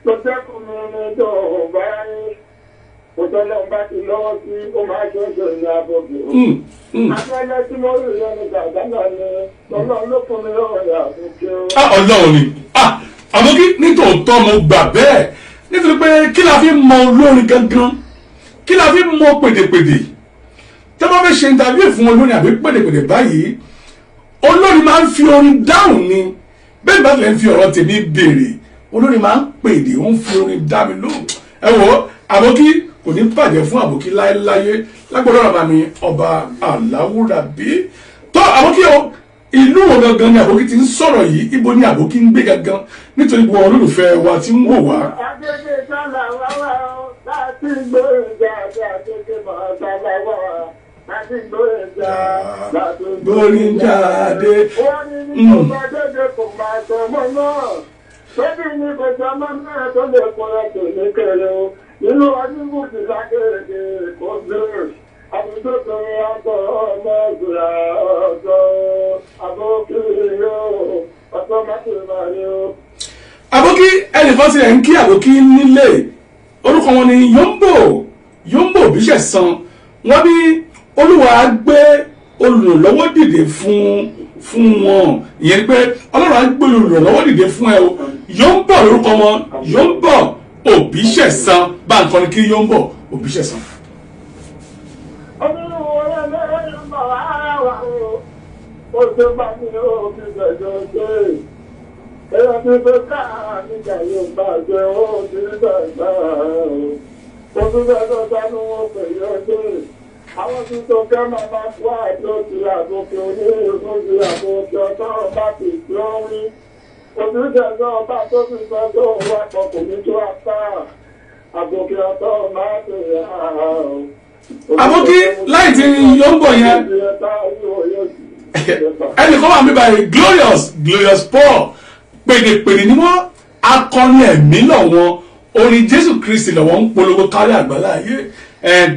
Speaker 3: Tó dẹ́kun mi ní ìjọ ọ̀bá yín. Òtọ́lọ́ bá ti lọ́wọ́ sí ó máa ṣe é ṣe ní abọ́gbé. Àánú ẹgbẹ́ tí mo rí lọ sọ ọ̀gá ní ọlọ́run ló fún mi lọ́wọ́ yà fún kí ó.
Speaker 1: Ọlọ́run ni àbókí nítòótọ́ mo gbà bẹ́ẹ̀ nítorí pé kí la fi mọ olórin gangan kí la fi mọ pèdèpèdè tí wọ́n fẹ́ ṣe interview fún olórin àbí pèdèpèdè báyìí olórin máa ń fi orin dáhùn ni bẹ́ẹ̀ bá tilẹ̀ ń fi ọ̀rọ̀ tèmi béèrè olórin máa ń pèdè ó ń fi orin dá mi lóhùn ẹ wò àbókí kò ní bàjẹ́ fún àbókí láéláyé lágbọ́dọ̀ bàbá mi ọba Aláwùrábí tó àbókí o ìlú wo gangan ni àbókí ti ń sọ̀rọ̀ yìí ibo ni àbókí ń gbé gangan nítorí gbogbo olólùfẹ́ wa tí ń wò wá.
Speaker 3: Adédè sálà wáwá o láti gbóyèjà àti àdédè mọ̀ sálà wáwá láti gbóyèjà láti
Speaker 1: gbóyèjà àdé.
Speaker 3: Wọ́n ní ní kò bá dédé kò máa sọ ọmọ náà. Tóbi ní kò sọ ọmọ náà tó lè kọ́ra tó ní kéré o. Nínú ọdún bùkún lágbèrè kò bẹ̀rẹ̀. Àbújá kan yàtọ̀ ọmọ ìgbìyà ọ̀dọ́ àbókí yóò ọ̀tọ́ mákì máa ní o.
Speaker 1: Àbókí ẹnìkan ti rẹ̀ ń kí àbókí nílé orúkọ wọn ni Yombo Bíṣẹ̀san wọ́n ní Olúwa gbé olùrànlọ́wọ́ dìde fún wọn ìyẹn pé Ọlọ́run á gbé olùrànlọ́wọ́ dìde fún ẹ o Yombo lórúkọ wọn Yombo Bíṣẹ̀san bá nǹkan ni kí Yombo Bíṣẹ̀san.
Speaker 3: Ó ṣe bá ní òbí gbẹ̀jọ́ ṣe. Èèyàn ti fẹ́ káà nígbà yóò bá jẹ́ ó ti gbàgbà. Ó tún gbẹ́jọ́ sánú wọn pẹ̀lú ọdún. Àwọn tí tó kẹ́ máa máa wá àjọ ti àgókè onírúurú ti àgókè ọ̀tọ́ bá ti tó rí. Òṣìṣẹ́ ọba tó ti sọ tó wà pọ̀ kò ní tó apá. Àgókè ọ̀tọ́ máa tẹ̀lé àárọ̀.
Speaker 1: Àbókí láì tí Yombo yẹn ẹnìkan wà mí báyìí Glorious Paul pèdèpèdè ni wọ́n akọni ẹ̀mí lọ́wọ́ orin Jésù Kristi lọ́wọ́ ń polówó kárí àgbálá ayé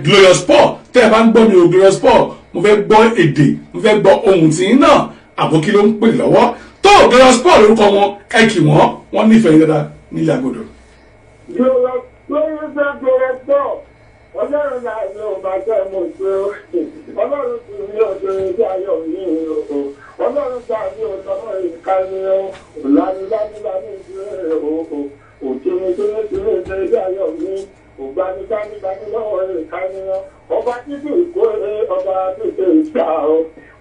Speaker 1: Glorious Paul tẹ́ ẹ bá ń gbọ́ mi o Glorious Paul mo fẹ́ gbọ́ èdè mo fẹ́ gbọ́ ohun tí ń náà Àbókí ló ń pè lọ́wọ́ tó Glorious Paul lórúkọ wọn ẹ kì wọ́n nífẹ̀ẹ́ yín dáadáa nílẹ̀ àgọ́dọ̀.
Speaker 3: Ọlọ́run náà ni ò bá jẹ́ mo ṣe ó. Ọlọ́run sì ní ọjọ́ ìdí ayọ̀ yìí o. Ọlọ́run tá a ní ọ̀sán ìka ni ó. Lánilániláni ìdílé o. Òtún ìdílé ìdí ayọ̀ yìí. gbanigbanigbani lọ́wọ́ ìkànnìyàn ọba títí ìkó ọba títí ìgbà o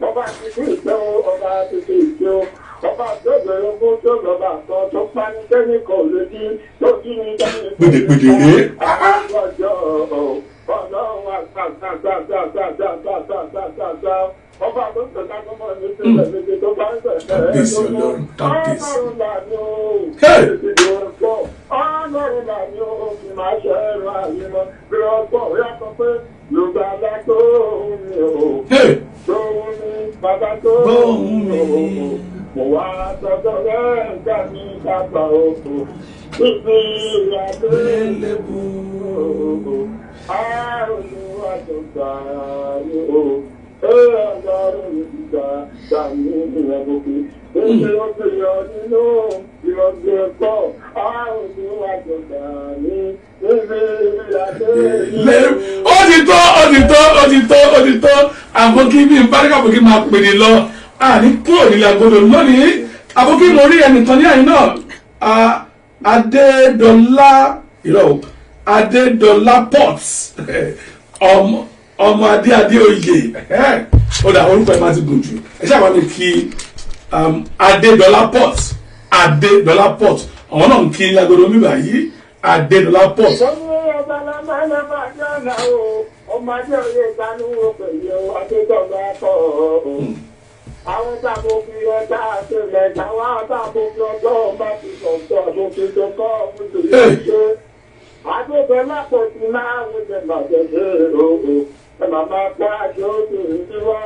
Speaker 3: ọba títí ìgbà o ọba títí ìgbà o ọba tó bẹ̀rẹ̀ fún tó lọ́ba kan tó pani kẹ́míkọ̀ lójú tó jí ní
Speaker 1: gbèdégbèdé
Speaker 3: ọjọ́ ọlọ́run àgbàgbàgbàgbàgbàgbàgbàgbàgbà ọba tó tẹ̀lé akọ́mọ́ ní sílẹ̀ méje tó bá ń tẹ̀lé
Speaker 1: ọlọ́run kábíyèsí.
Speaker 3: ọlọ́run làní o ọlọ́run làní o kì máa ṣe ẹ̀rọ àyè lọ bí ọgbọ́n ó yàtọ̀ pé yorùbá bá tó mi o tó mi bàbá tó mi o mo wá tọ́jọ́ rẹ̀ ń gbà mí kápá oko ibi ìyàgbélébù olúwa tó gbà ní o ọlọ́run ìgbà gbà mí ìrẹ́bùkún èyí ó ti yọ nínú ìrọ̀gbẹ́ ẹ̀kọ́ olúwa tó gbà ní ibi ìyàgbélébù.
Speaker 1: Ó ti tó àbókí bí báríkà àbókí máa pè ní lọ àní kúrò nílẹ̀ àgbọ̀dọ̀ lónìí àbókí mo rí ẹnìkan ní àyín náà Adédọ́lá Potts ọmọ Adéoyè ó dà orúkọ ẹ̀ máa ti gùn jù ẹ ṣáà wá mi kí Adédọ́lá Potts àwọn náà ń kí lágbọ̀dọ̀ mi báyìí Adédọ́lá Potts.
Speaker 3: ọmọ Adéoyè ìdánú pẹ̀lú Adédọ́lá Potts. Àwọn táàbò fi ọjà àtẹlẹ táwọn táàbò fi ọjọ́ ọba ti sọ̀tọ̀ àbòfin tó kọ́ ọ̀hún tó yẹ ṣe. Adébẹ̀ lápò tí máa ń wọlé màjèlé òòó. Ẹ máa máa kó àjọ òkè ìdíwọ́.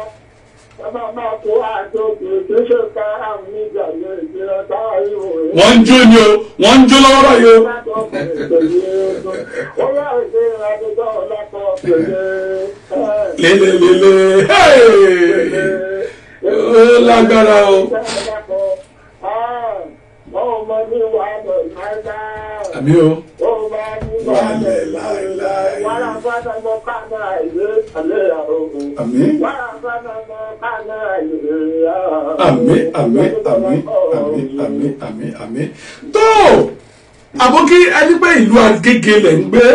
Speaker 3: Ẹ máa máa kó àjọ òkè ìdíṣe ká àwọn nígbà lè jẹ́ táwọn ìwò rẹ̀.
Speaker 1: Wọ́n ń jó ni o, wọ́n ń jó lọ́wọ́ báyìí o.
Speaker 3: Ó yà ìdí ìrìnàjò lápò pèlè.
Speaker 1: Lélelele. Ó lágbára o. Àmì o. Wàlẹ̀ láìláì. Àmì. Àmì. Tó àbókí ẹni pé ìlú Agége lẹ̀ ń gbé.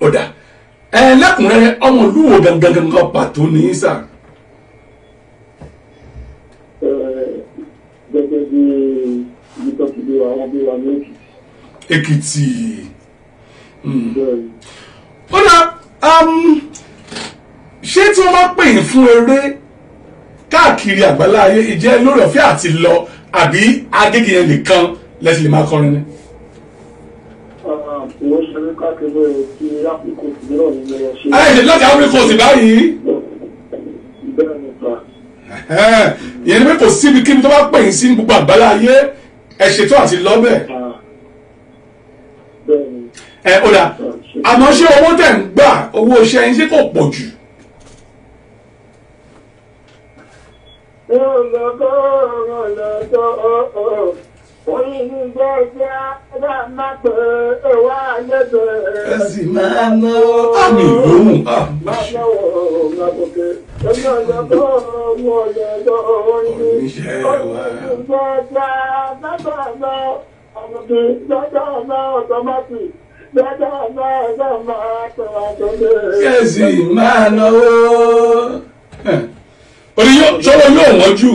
Speaker 1: Ó dà. Lẹ́kùnrẹ́rẹ́ ọmọ ìlú wo gangan pàtó ní sà.
Speaker 3: Gẹ́gẹ́ bí ibi tó ti bí wa wọ́n bí wa ní
Speaker 1: Èkìtì. Ó dà ṣé tí wọ́n bá pè yín fún eré káàkiri àgbálá ayé ìjẹ́ lórí ọ̀fẹ́ àti lọ àbí Agége yẹn nìkan lẹ́sìn lè máa kọrin ni.
Speaker 3: Wọ́n ṣe ní káàkiri ti Áfíríkà mìíràn ní ilẹ̀ ṣe.
Speaker 1: Ṣe láti Áfíríkà báyìí.
Speaker 3: Bẹ́ẹ̀ ni pa.
Speaker 1: Ìyẹn ni pé kò síbi kíbi tó bá pè yín sí gbogbo àgbálá ayé ẹ ṣètò àti lọ́bẹ̀.
Speaker 3: Bẹ́ẹ̀ ni.
Speaker 1: Ó dà àmọ́ ṣé owó tẹ̀ ń gbà owó iṣẹ́ yín ṣé kò pọ̀ jù. Ẹ sì máa ná àmì ìlóhùn. Kẹ́sì máa náwó. Orí ṣọwọ́ yóò wọ́n jù.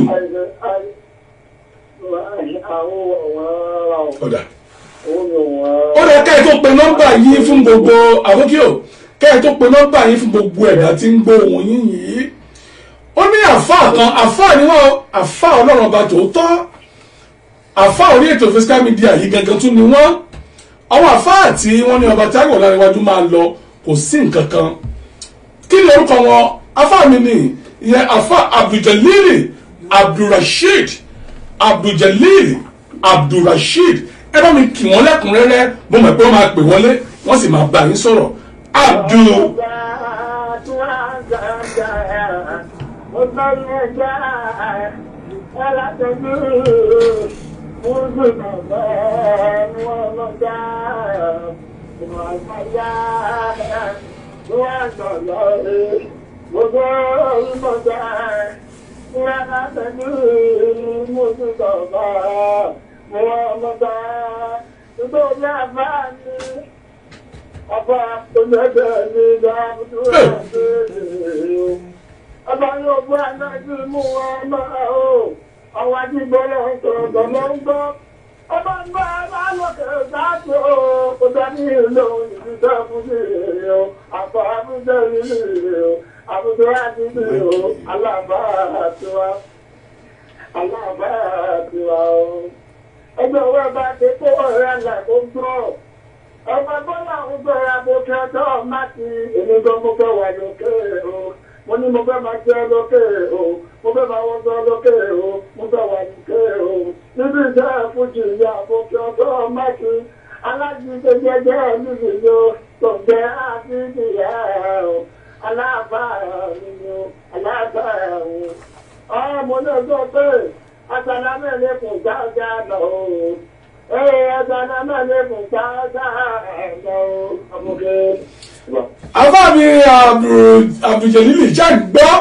Speaker 1: Ọ̀dà. Ó dẹ̀ ká ẹ̀ tó pe nọ́mbà yìí fún gbogbo àbókíò ká ẹ̀ tó pe nọ́mbà yìí fún gbogbo ẹ̀dá tí ń gbọ́ ohùn yín yìí. Ó ní àfáà kan àfáà ni wọ́n àfáà Ọlọ́run ọba tòótọ́ àfáà orí ètò physical media yìí gangan tún ni wọ́n. Àwọn àfáà tí wọ́n ní ọba Táíwò Ọláníwájú máa lọ kò sí nǹkan kan. Kí ni orúkọ wọn? Àfáà mi ni ìyẹn àfáà Abduljalil Abdulrasheed ẹ bá mi kì wọ́n lẹ́kùnrẹ́rẹ́ bó mọ̀ pé wọ́n máa pè wọlé wọ́n sì máa bá yín sọ̀rọ̀
Speaker 3: àbá onídẹ̀ẹ́ ní dábùdúrà bẹ́ẹ̀ ọba yóò gbọ́ anájú mú wọn máa o àwọn àdìgbò lọ́wọ́ sọ̀rọ̀ ló ń gbọ́ ọba ń bá lálọ́kẹ̀ sáàtò kò dání ìlú ìdíjọ́ fúnjì o àpò àbújá ìlú o àbújá àdìgbò o aláàbá àtiwá o ẹgbẹ́ owó bá ti kó ọ̀rẹ́ àlà tó gbọ́ ọba bọ́lá ń gbọ́ra àbókẹ́ tó má ti èmi gan mo fẹ́ wà lókè o. Mo ní mo fẹ́ máa jẹ́ lókè o, mo fẹ́ máa wọ́n sọ lókè o, mo fẹ́ wà lókè o. Níbi iṣẹ́ fújì ní àbòkí ọjọ́ máàkì, alájíṣe jẹ́jẹ́ níbi yó, tó jẹ́ àfíìdìyà o, aláàbára mi o, aláàbára o. Mo ní ọjọ́ pé àtàlámẹ́ lè kùn jájá lọ o. Àtàlámẹ́ lè kùn jájá lọ o.
Speaker 1: Àbá mi Abdul-Jalil ṣe gbọ́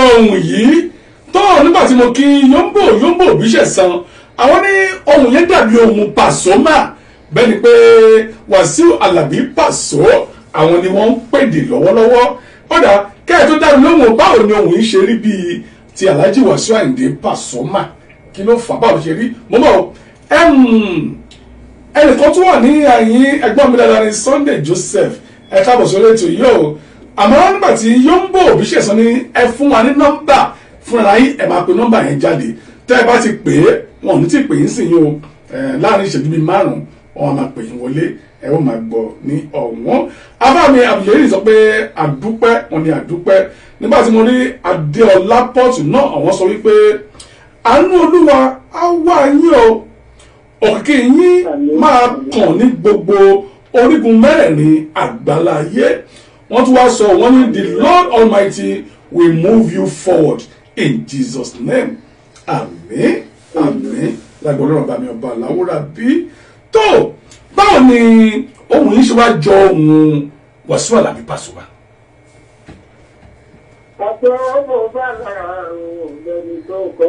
Speaker 1: ohun yìí tó nígbà tí mo kí yombo bí ṣe san àwọn ní ohun yẹn dàbí ohun Pasuma bẹ́ẹ̀ ni pé Wàsíù Àlàbí Pàṣọ àwọn ni wọ́n ń pèdè lọ́wọ́lọ́wọ́ kódà kẹ́ẹ̀ tó dánu lóhùn báwo ni ohun yìí ṣe rí bíi ti Alhaji Wàsíù Àyìndé Pasuma kí ló fà báwo ṣe rí mo mọ̀ ẹnìkan tó wà ní àyín ẹ̀gbọ́n mi dáadáa ní Sunday Joseph ẹ káàbọ̀ sórí ètò yìí o àmọ́ nígbà tí Yombo Bíṣẹ̀san ní ẹ fún wa ní nọ́mbà fúnra yín ẹ máa pe nọ́mbà yẹn jáde tẹ́ ẹ bá ti pè é wọn ò ní ti pè yín sìn yín o láàrin ìṣẹ́jú bíi 5 wọn máa pè yín wọlé ẹ ó máa gbọ́ ní ọ̀wọ́n. Abámi Abdul-Jalil sọ pé àdúpẹ́ wọn ni àdúpẹ́ nígbà tí mo rí Adéọlá pọ́ọ̀tù náà àwọn sọ wípé àánú Olúwa á wá yín o òkè yín máa kàn ní gbogbo orígun mẹ́rẹ̀ẹ̀rin àgbáláyé wọ́n tún wá sọ wọ́n ní the Lord Almighty will move you forward in Jesus name àmín àmín lágbọ́n lọ́rọ̀ bá mi ọba àláwòrán bí tó báwo ni ohun yìí ṣe wá jọ ohun Wàsíù Àlàbí Pasuma.
Speaker 3: àti ọmọ bá láàrùn lẹni tó kọ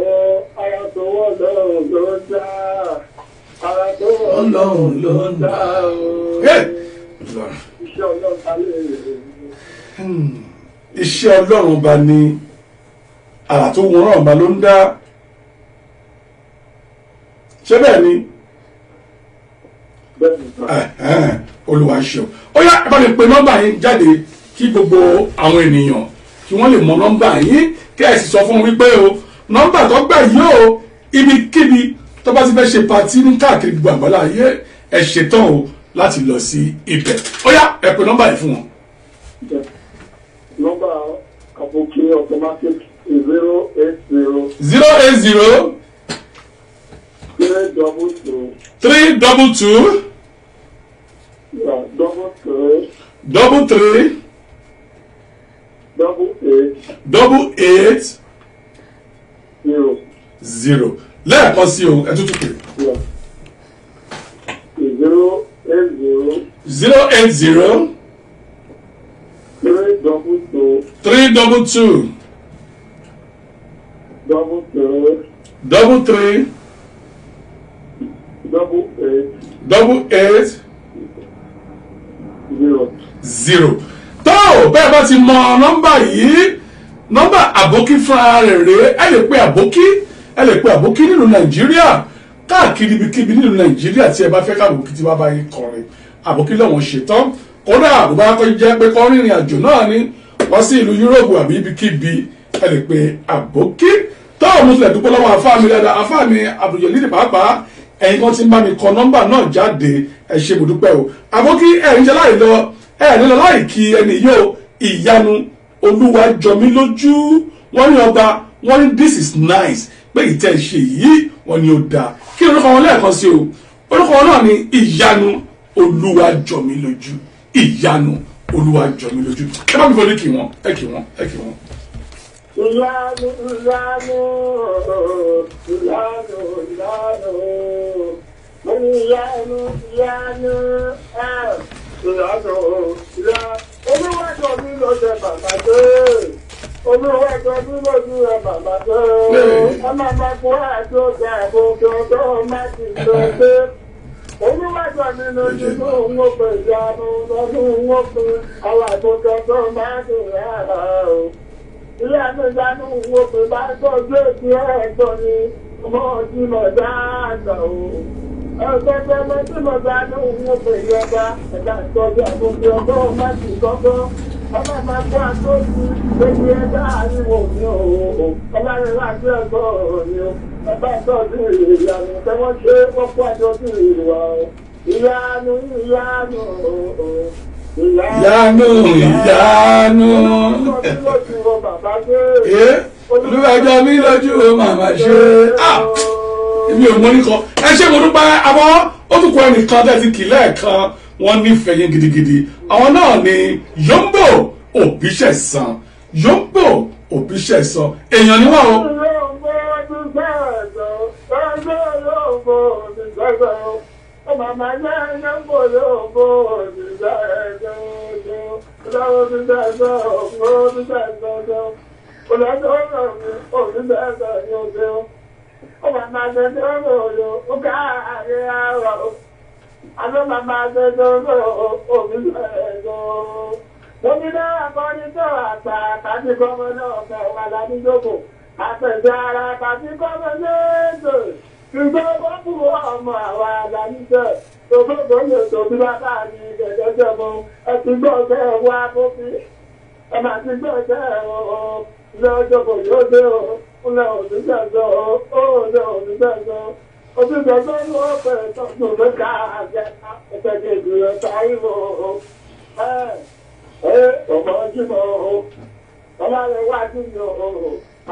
Speaker 3: ara tó wọ́n lọ́rùn ló dá ara tó wọ́n lọ́rùn ló dá o.
Speaker 1: Iṣẹ́ Ọlọ́run bá ní àrà tó wọ́n rán ọba ló ń dá ṣé bẹ́ẹ̀ ni Olúwa ṣe ó yá ẹ bá mi pe nọ́mbà yín jáde kí gbogbo àwọn ènìyàn kí wọ́n lè mọ nọ́mbà yín kí ẹ sì sọ fún wọn wípé o nọ́mbà tó gbà yìí o ibikíbi tó bá ti fẹ́ ṣe patí ní káàkiri gbogbo àgbàlá ayé ẹ ṣetán o láti lọ sí ibẹ̀ ó yá ẹ pe nọ́mbà yìí fún wọn.
Speaker 3: nọ́mbà Aboki automatic 080
Speaker 1: 080 322 double three 88 0 lẹ́ẹ̀kan sí o ẹ tún tún pè. 080 322 double three 88 0 tó bẹ́ẹ̀ bá ti mọ nọ́mbà yìí nọ́mbà Àbókí fúnra rẹ̀ rèé ẹ lè pe Àbókí nílùú Nàìjíríà káàkiri ibikíbi nílùú Nàìjíríà tí ẹ bá fẹ́ káàbókí tí wọ́n bá yín kọrin Àbókí lọ́wọ́n ṣetán kódà àbúgbà kọ́ jẹ́ pé kọ́ rìnrìn àjò náà ní wọ́n sí ìlú Yúróòpù àbí ibikíbi ẹ lè pe Àbókí tó mo tilẹ̀ dúpẹ́ lọ́wọ́ àfáàmì dáadáa àfáàmì Abdul-Jalil pàápàá ẹ̀yin kan ti ń bá mi kọ nọ́mbà náà jáde ẹ ṣé mo dúpẹ́ o Àbókí ẹ̀yin jẹ́ láì lọ nílò láì kí ẹni yóò ìyanu Olúwajọmílójú wọ́n ní ọba wọ́n ní this is nice pé ìtẹ́ ṣe yìí wọ́n ní ó dáa kí orúkọ wọn lẹ́ẹ̀kan sí o orúkọ wọn náà ní ìyanu Olúwajọmílójú ìyanu Olúwajọmílójú ẹ bá mi fọdí kí wọn ẹ kí wọn.
Speaker 3: ìyanu mo ní ìyanu Olúwajọmílójú bàbá dé Olúwajọmílójú bàbá dé ẹ máa kó àjọjà àbòkè ọjọ́ má ti lọ dé Olúwàjọ mi lójú tó ń wọ́n pè ìyanu lọ́dún wọ́n pè àwọn àtúntò tó máa ń dùn rárá o. Ilé àtúntò wọ́n pè bá tọ́jú èsì ẹ̀ẹ́dọ́ ni ọmọ ìjìnà dáadáa o. Ẹ̀ẹ́dọ́gbẹ́ ọmọ ìjìnà dáadáa wọ́n pè ìjọba ẹ̀dá ìtọ́jú àtúntò ọgbọ́n má ti kọ́kọ́. Ọmọ máa kó àtúntò lójú ẹ̀dá àríwò ní o. Ọlọ́run láti ẹ̀gbọ́n ni o. Ẹ̀bá ìtọ́jú ìyanu tẹ́wọ́n ṣe wọ́n kó àjọjú ìwà o. Ìyanu ìyanu
Speaker 1: ìyanu ìyanu. Olúwàjọ mi lójú o màmá ṣe. Èmi ò mọ nìkan. Ẹ ṣé mo dúpẹ́ àmọ́ ó tún kọ ẹnìkan tẹ̀sí kì lẹ́ẹ̀kan wọ́n nífẹ̀ẹ́ yín gidigidi. Àwọn náà ni Yombo Òbíṣẹ̀san. Yombo Òbíṣẹ̀san. Èèyàn ni wọ́n o.
Speaker 3: Mama Yombo ọmọ àwa àdáníṣẹ́ tó gbogbo yóò tó bí bàbá mi gẹ̀gẹ́ jẹ́mọ́ ẹ ti gbọ́ ọ̀gẹ́ ẹ̀wọ́ abófin ẹ máa ti gbọ́ ọ̀gẹ́ ẹ̀wọ́ ilé ọjọ́ kò yóò dé o ilé òṣìṣẹ́jọ́ o ilé òṣìṣẹ́jọ́ òṣìṣẹ́jọ́ ló pẹ̀ tọ́jú ló ká àjẹ́ ẹ̀tẹ̀jẹ̀ ìgbìyànjú táyìmọ̀ ọmọ jímọ̀ ọlọ́run wájú ni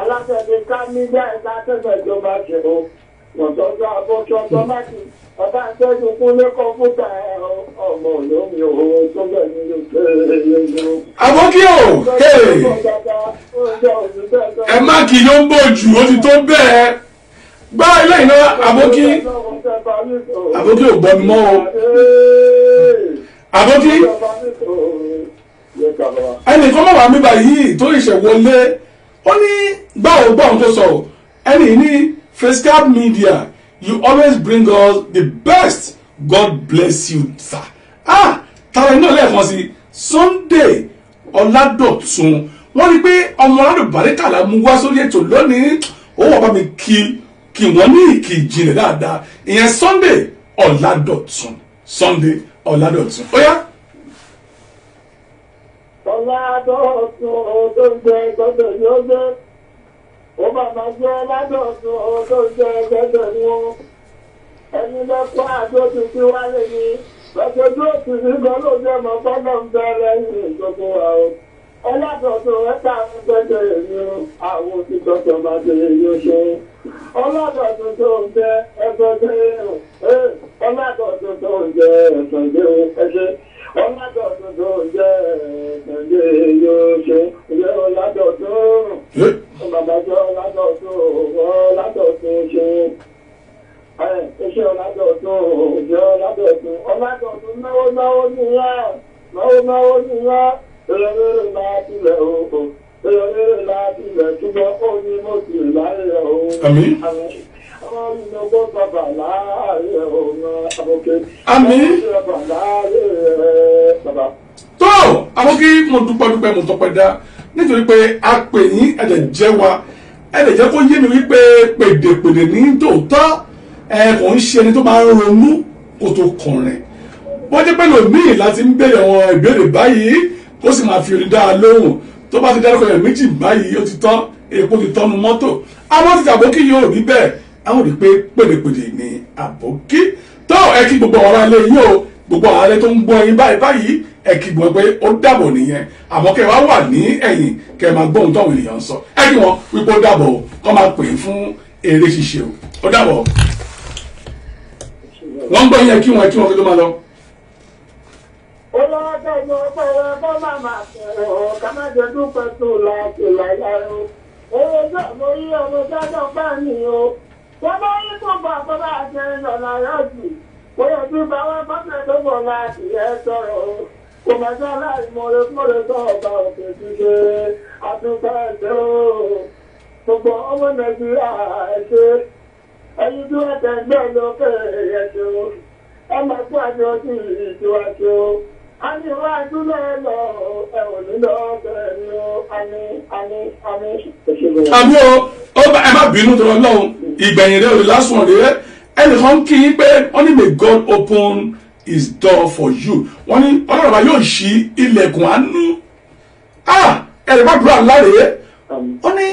Speaker 3: aláfẹ́ni ká nígbà ẹ̀ka tẹ̀sẹ̀ ìjọba ṣe o. Wọ́n tọ́jú abọ́jọ́ tọ́mátì ọba àtẹ́jú kúnlé kọ́mpútà ọmọ olómi òun tó bẹ̀ nínú kéèyàn.
Speaker 1: Àbókí o ẹ má kì í Yombo jù ó ti tó bẹ́ẹ̀ gbá ilé iná Àbókí ò gbọ́ mi mọ́ o. Àbókí ẹnìkan mọ̀ wá mi báyìí tó ìṣẹ̀wọlé ó ní gbáwó gbáwó tó sọ̀rọ̀ ẹnì ní Facecap Media, you always bring us the best. God bless you, sir. Tààrà iná lẹ́ẹ̀kan sí Sunday Ọládọ̀tun. Wọ́n rí pé ọmọ Ọládùn Bàríkàlà mú wá sórí ètò lónìí. Ó wà bá mi kí wọ́n ní ìkì ìjìnlẹ̀ dáadáa. Ìyẹn Sunday Ọládọ̀tun. Sunday Ọládọ̀tun. Ó yá.
Speaker 3: Ọládọ̀tun tó ń jẹ gbọ́dọ̀ yóò gbé. Ó máa jẹ́ ládọ̀tún tó jẹ́ ẹgbẹ́gbẹ́ ni wọ́n. Ẹni lọ́pọ̀ àdójú tí wá lè ní. Lọ́jọ́jú òtù nígbà ló jẹ́ mọ́ gbọ́dọ̀ ń bẹ̀rẹ̀ ní ìjọba wa o. Ọládọ̀tún ẹ̀ka gbẹ́gbẹ́ èmi o. Àwọn òtítọ́ tó máa ṣe yóò ṣe. Ọládọ̀tún tó ń jẹ́ ẹgbẹ́gbẹ́ o. Ọládọ̀tún tó ń jẹ́ ẹ̀sọ̀gbẹ́ o. Ọládọ̀tún tó ń jẹ́ ẹ̀sọ̀gbẹ́ yóò ṣe. Ìyẹ́ Ọládọ̀tún. Ọlọ́dọ̀tún ṣe iṣẹ́ Ọládọ̀tún náwó níyà èrè látilẹ̀ òkò èrè látilẹ̀ ṣùgbọ́n ó ní mo sì láyé òun.
Speaker 1: Àmín.
Speaker 3: Àwọn ìnáwó bàbá láàyè òun àbòkè.
Speaker 1: Àmín.
Speaker 3: Bàbá láàyè bàbá.
Speaker 1: Tó Àbókí mo dúpẹ́ mo tọpẹ́ dá nítorí pé a pè yín ẹ̀dẹ̀ jẹ́ wa ẹ̀dẹ̀ jẹ́ kó yé mi wípé pèdèpèdè ní tòótọ́ kò ń ṣe ẹni tó máa ń ronú kó tó kọrin wọ́n jẹ́ pé lòmíì láti ń béèrè àwọn ìbéèrè báyìí kó sì máa fi orí dá a lóhùn tó bá ti dárúkọ ẹ̀ méjì báyìí ó ti tán èpo ti tọ́nu mọ́tò àwọn ti Àbókí yóò rí bẹ́ẹ̀ àwọn rí pé pèdèpèdè ní Àbókí tó ẹ kí gbogbo àwọn ará ilé yìí o gbogbo àwọn ará tó ń gbọ́ yín báyìí ẹ kí gbọ́ pé ó dàbọ̀ nìyẹn àmọ́ kẹ́ wá wà ní ẹ̀yìn kẹ́ máa gbọ́ ohun tó àwọn ènìyàn ń sọ ẹ kí wọn wípé ó dàbọ̀ o kọ́ máa pè é fún eré ṣíṣe o ó dàbọ̀ wọ́n ń gbọ́ yín ẹ kí wọn kí tó máa lọ.
Speaker 3: Olọ́dọ̀ ni ọgbẹ́ rẹ̀ bọ́ máa sọ̀rọ̀ ká má jẹ́ dúpẹ́ tó láti láyé o. Owó náà mo yí ọmọ dájọ́ bá mi o. Wọ́n bá yí tó bá bọ́lá àti ìrìnà yọ̀jù. Bóyá tí bá wá bọ́sẹ̀ tó bọ̀ láti ẹ̀ sọ̀rọ̀ o. Kò má jẹ́ aláìmọ̀rẹ́ fúnrẹ́ tó ọba òkè ti ṣe àtúntà ẹ̀jẹ̀ o. Gbogbo ọmọ Nàìjíríà ẹ̀ ṣe. Ẹyin tí wọ́n tẹ̀ ń gbẹ́ lókè ẹ̀ ṣe o. ẹ máa gbọ́ àjọ sí ìṣíwájú a ní iwájú lọ́lọ́ ẹ ò ní lọ́ọ́ bẹ́ẹ̀ ni ó
Speaker 1: àmì o ẹ má bínú tó lọ lọ́hùn ìgbẹ̀yìn rẹ̀ ò lè lásùn rẹ̀ ẹnìkan kí yín pé wọ́n ní may God open his door for you wọ́n ní ọlọ́run bá yóò ṣí ilẹ̀kùn àánú ẹ̀rẹ̀ bá dúrà láre wọ́n ní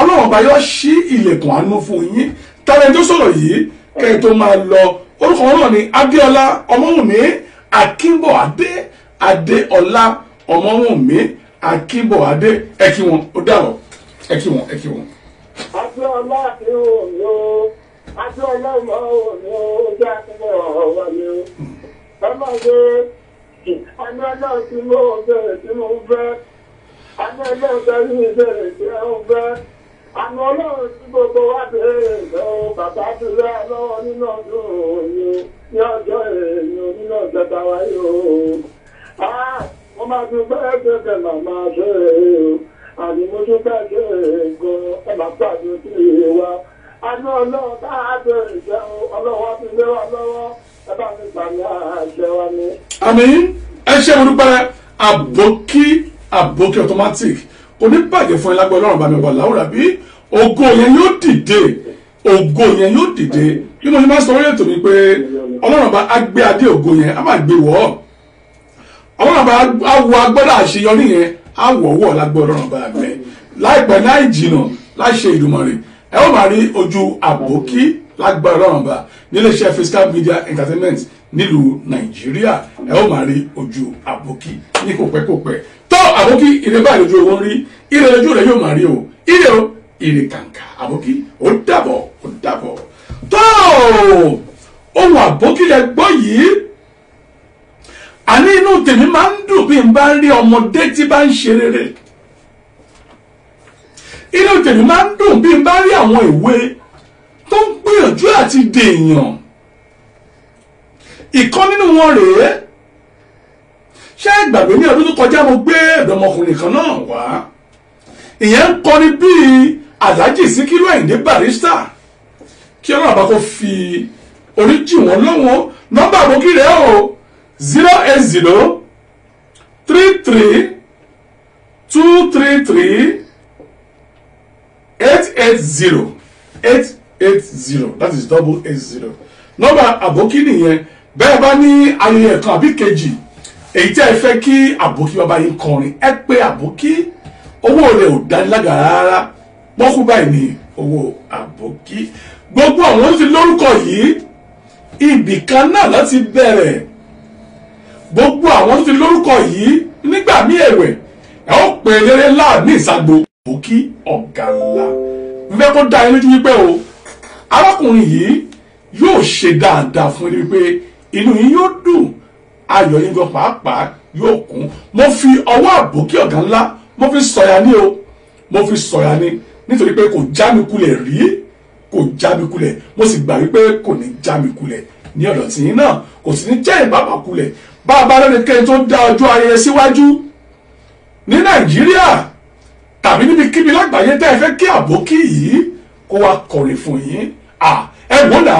Speaker 1: ọlọ́run bá yóò ṣí ilẹ̀kùn àánú fún yín tàbí tó sọ̀rọ̀ yìí kẹ́ ẹ tó máa lọ orúkọ wọn náà ní Adéọlá Ọmọwùnmí Akínbọ̀adé Adéọlá Ọmọwùnmí Akínbọ̀adé ẹ kí wọn ó dàbọ̀ ẹ kí wọn.
Speaker 3: Adéọlá àti òní o Adéọlá ọmọ òní o jẹ́ akínkọ̀ ọ̀wá mi o ẹ máa ṣe àmì ọlọ́run tí mo bẹ̀rẹ̀ tí mo fẹ́ àmì ọlọ́run tẹ́lí ìbẹ̀rẹ̀ tí ẹ ń fẹ́ àmì ọlọ́run tí gbogbo wa bẹ̀rẹ̀ lọ́wọ́ bàbá ti rẹ́ lọ́wọ́ nínú ọdún òní ní ọjọ́ èèyàn nínú ìjọba wáyé o wọ́n máa ti bẹ́ẹ̀ bẹ̀rẹ̀ màmá ṣe o àmì mo tún bẹ́ẹ̀ ṣe gan ẹ máa pàdé sí ìwé wa àmì ọlọ́run tá a bẹ̀rẹ̀ jẹun ọlọ́wọ́ ti lé wa lọ́wọ́ ẹ bá mi gbàgbé àṣẹ wa ni.
Speaker 1: àmín ẹ ṣe mo dúpẹ́ àbókí automatic kò ní bàjẹ́ fún ẹ lágbó ọlọ́run bá mi wà láwùrà bí ògo yẹn yóò dìde bí mo ní máa sọ orí ètò mi pé ọlọ́run bá á gbé adé ògo yẹn á máa gbé wọ̀ ọ́ ọlọ́run bá á wọ agbọ́dọ̀ àṣeyọrí yẹn á wọ̀ wọ̀ lágbó ọlọ́run bá mi láìpẹ́ láì jìnà láṣẹ Ìdùmarè ẹ ó máa rí ojú àbókí lágbó ọlọ́run bá níléeṣẹ́ Fiscal Media Entertainment nílùú Nàìjíríà ẹ ó máa rí ojú àbókí ní kòpẹ́kòpẹ́ tó àbókí ire báyìí lójú owó ń rí ire lójú rẹ yóò máa rí o ire kàǹkà àbókí ó dàbọ̀ tó ohun àbókí lẹ gbọ́ yìí àní inú tèmi máa ń dùn bí n bá rí ọmọdé tí bá ń ṣe rere inú tèmi máa ń dùn bí n bá rí àwọn ìwé tó ń gbìyànjú àti dèèyàn ìkan nínú wọn rèé ṣé ìgbàgbé ní ọdún tó kọjá mo gbé ọ̀dọ́mọkùnrin kan náà wá ìyẹn ń kọrin bíi Alhaji Síkírù Àyìndé Barrister kí ọlọ́run àbá kó fi orí jì wọ́n lọ́wọ́ nọ́mbà àbókí rẹ̀ o 080 33 233 880 880 that is 880 nọ́mbà àbókí nìyẹn bẹ́ẹ̀ bá ní ayẹyẹ kan àbí kejì èyí tí ẹ fẹ́ kí àbókí bàbá yín kọrin ẹ pé àbókí owó rẹ̀ ò dánilága rárá pọ́kú báyìí ní owó àbókí gbogbo àwọn ti lórúkọ yìí ibì kan náà láti bẹ̀rẹ̀ gbogbo àwọn ti lórúkọ yìí nígbà míì ẹ̀wẹ̀ ẹ ó pè eléré láàní ìsàgbò àbókí ọ̀gá ńlá fífẹ́ kó dá inú wípé o arákùnrin yìí yóò ṣe dáadáa fún ẹni wípé inú yín yóò dùn ayọ̀ yín gan pàápàá yóò kún mo fi ọwọ́ àbókí ọ̀gá ńlá mo fi sọ̀yà ní o mo fi sọ̀yà ní nítorí pé kò já mi kulẹ̀ rí kò já mi kulẹ̀ mo sì gbà wípé kò ní já mi kulẹ̀ ní ọ̀dọ̀ tí yín náà kò sì ní jẹ́ ìbábà kulẹ̀ bá a bá lẹ́nu kẹ́ni tó dá ọjọ́ ayẹyẹ síwájú ní Nàìjíríà tàbí níbikíbi lágbàáyé tẹ́ ẹ fẹ́ kí àbókí yìí kó wá kọrin fún yín ẹ wò náà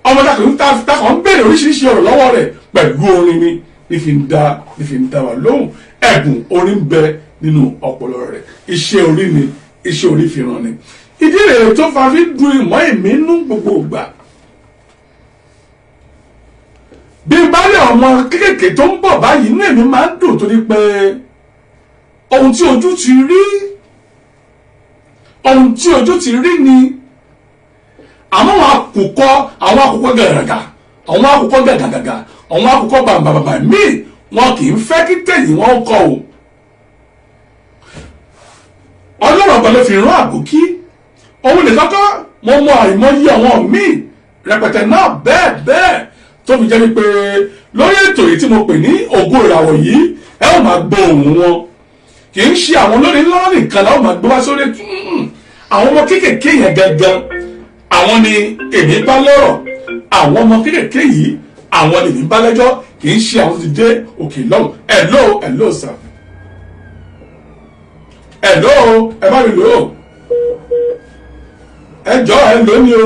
Speaker 1: ọmọ takàn ń béèrè oríṣiríṣi ọ̀rọ̀ lọ́wọ́ rẹ̀ pẹ̀lú orin ni ní fi ń dá wa lóhùn ẹ̀bùn orin ń bẹ nínú ọpọlọ rẹ̀ iṣẹ́ orí ni iṣẹ́ orí fi ràn ni ìdí rẹ̀ tó fa fi dùn ìmọ̀ èmi nú gbogbo ìgbà bí n bá rí ọmọ kékèké tó ń bọ̀ báyìí inú èmi máa ń dùn torí pé ohun tí ojú ti rí ni àmọ́ àwọn àkùkọ gàgàgà àwọn àkùkọ gàgàgàgà àwọn àkùkọ bàbàbàbà míì wọn kì í fẹ́ kí tẹ̀yìn wọn kọ o ọlọ́run ọba ló fi rán àbókí òun lè kọ́kọ́ mo mọ àìmọye àwọn míì rẹpẹtẹ náà bẹ́ẹ̀ tó fi jẹ́ wípé lórí ètò yìí tí mo pè ní ògo ìràwọ̀ yìí ẹ ó máa gbọ́ ohùn wọn kì í ṣe àwọn olórin ńlá nìkan láwọn máa gbé wá sórí àwọn ọmọ kéékèèké yẹn gangan àwọn ni èmi bá lọ́rọ̀ àwọn ọmọ kéékèèké yìí àwọn ni èmi bá lẹ́jọ́ kì í ṣe àwọn tó ti dé òkè lọ́hùn hello sir hello ẹ bá mi lò ó ẹ jọ ẹ lò ó ní o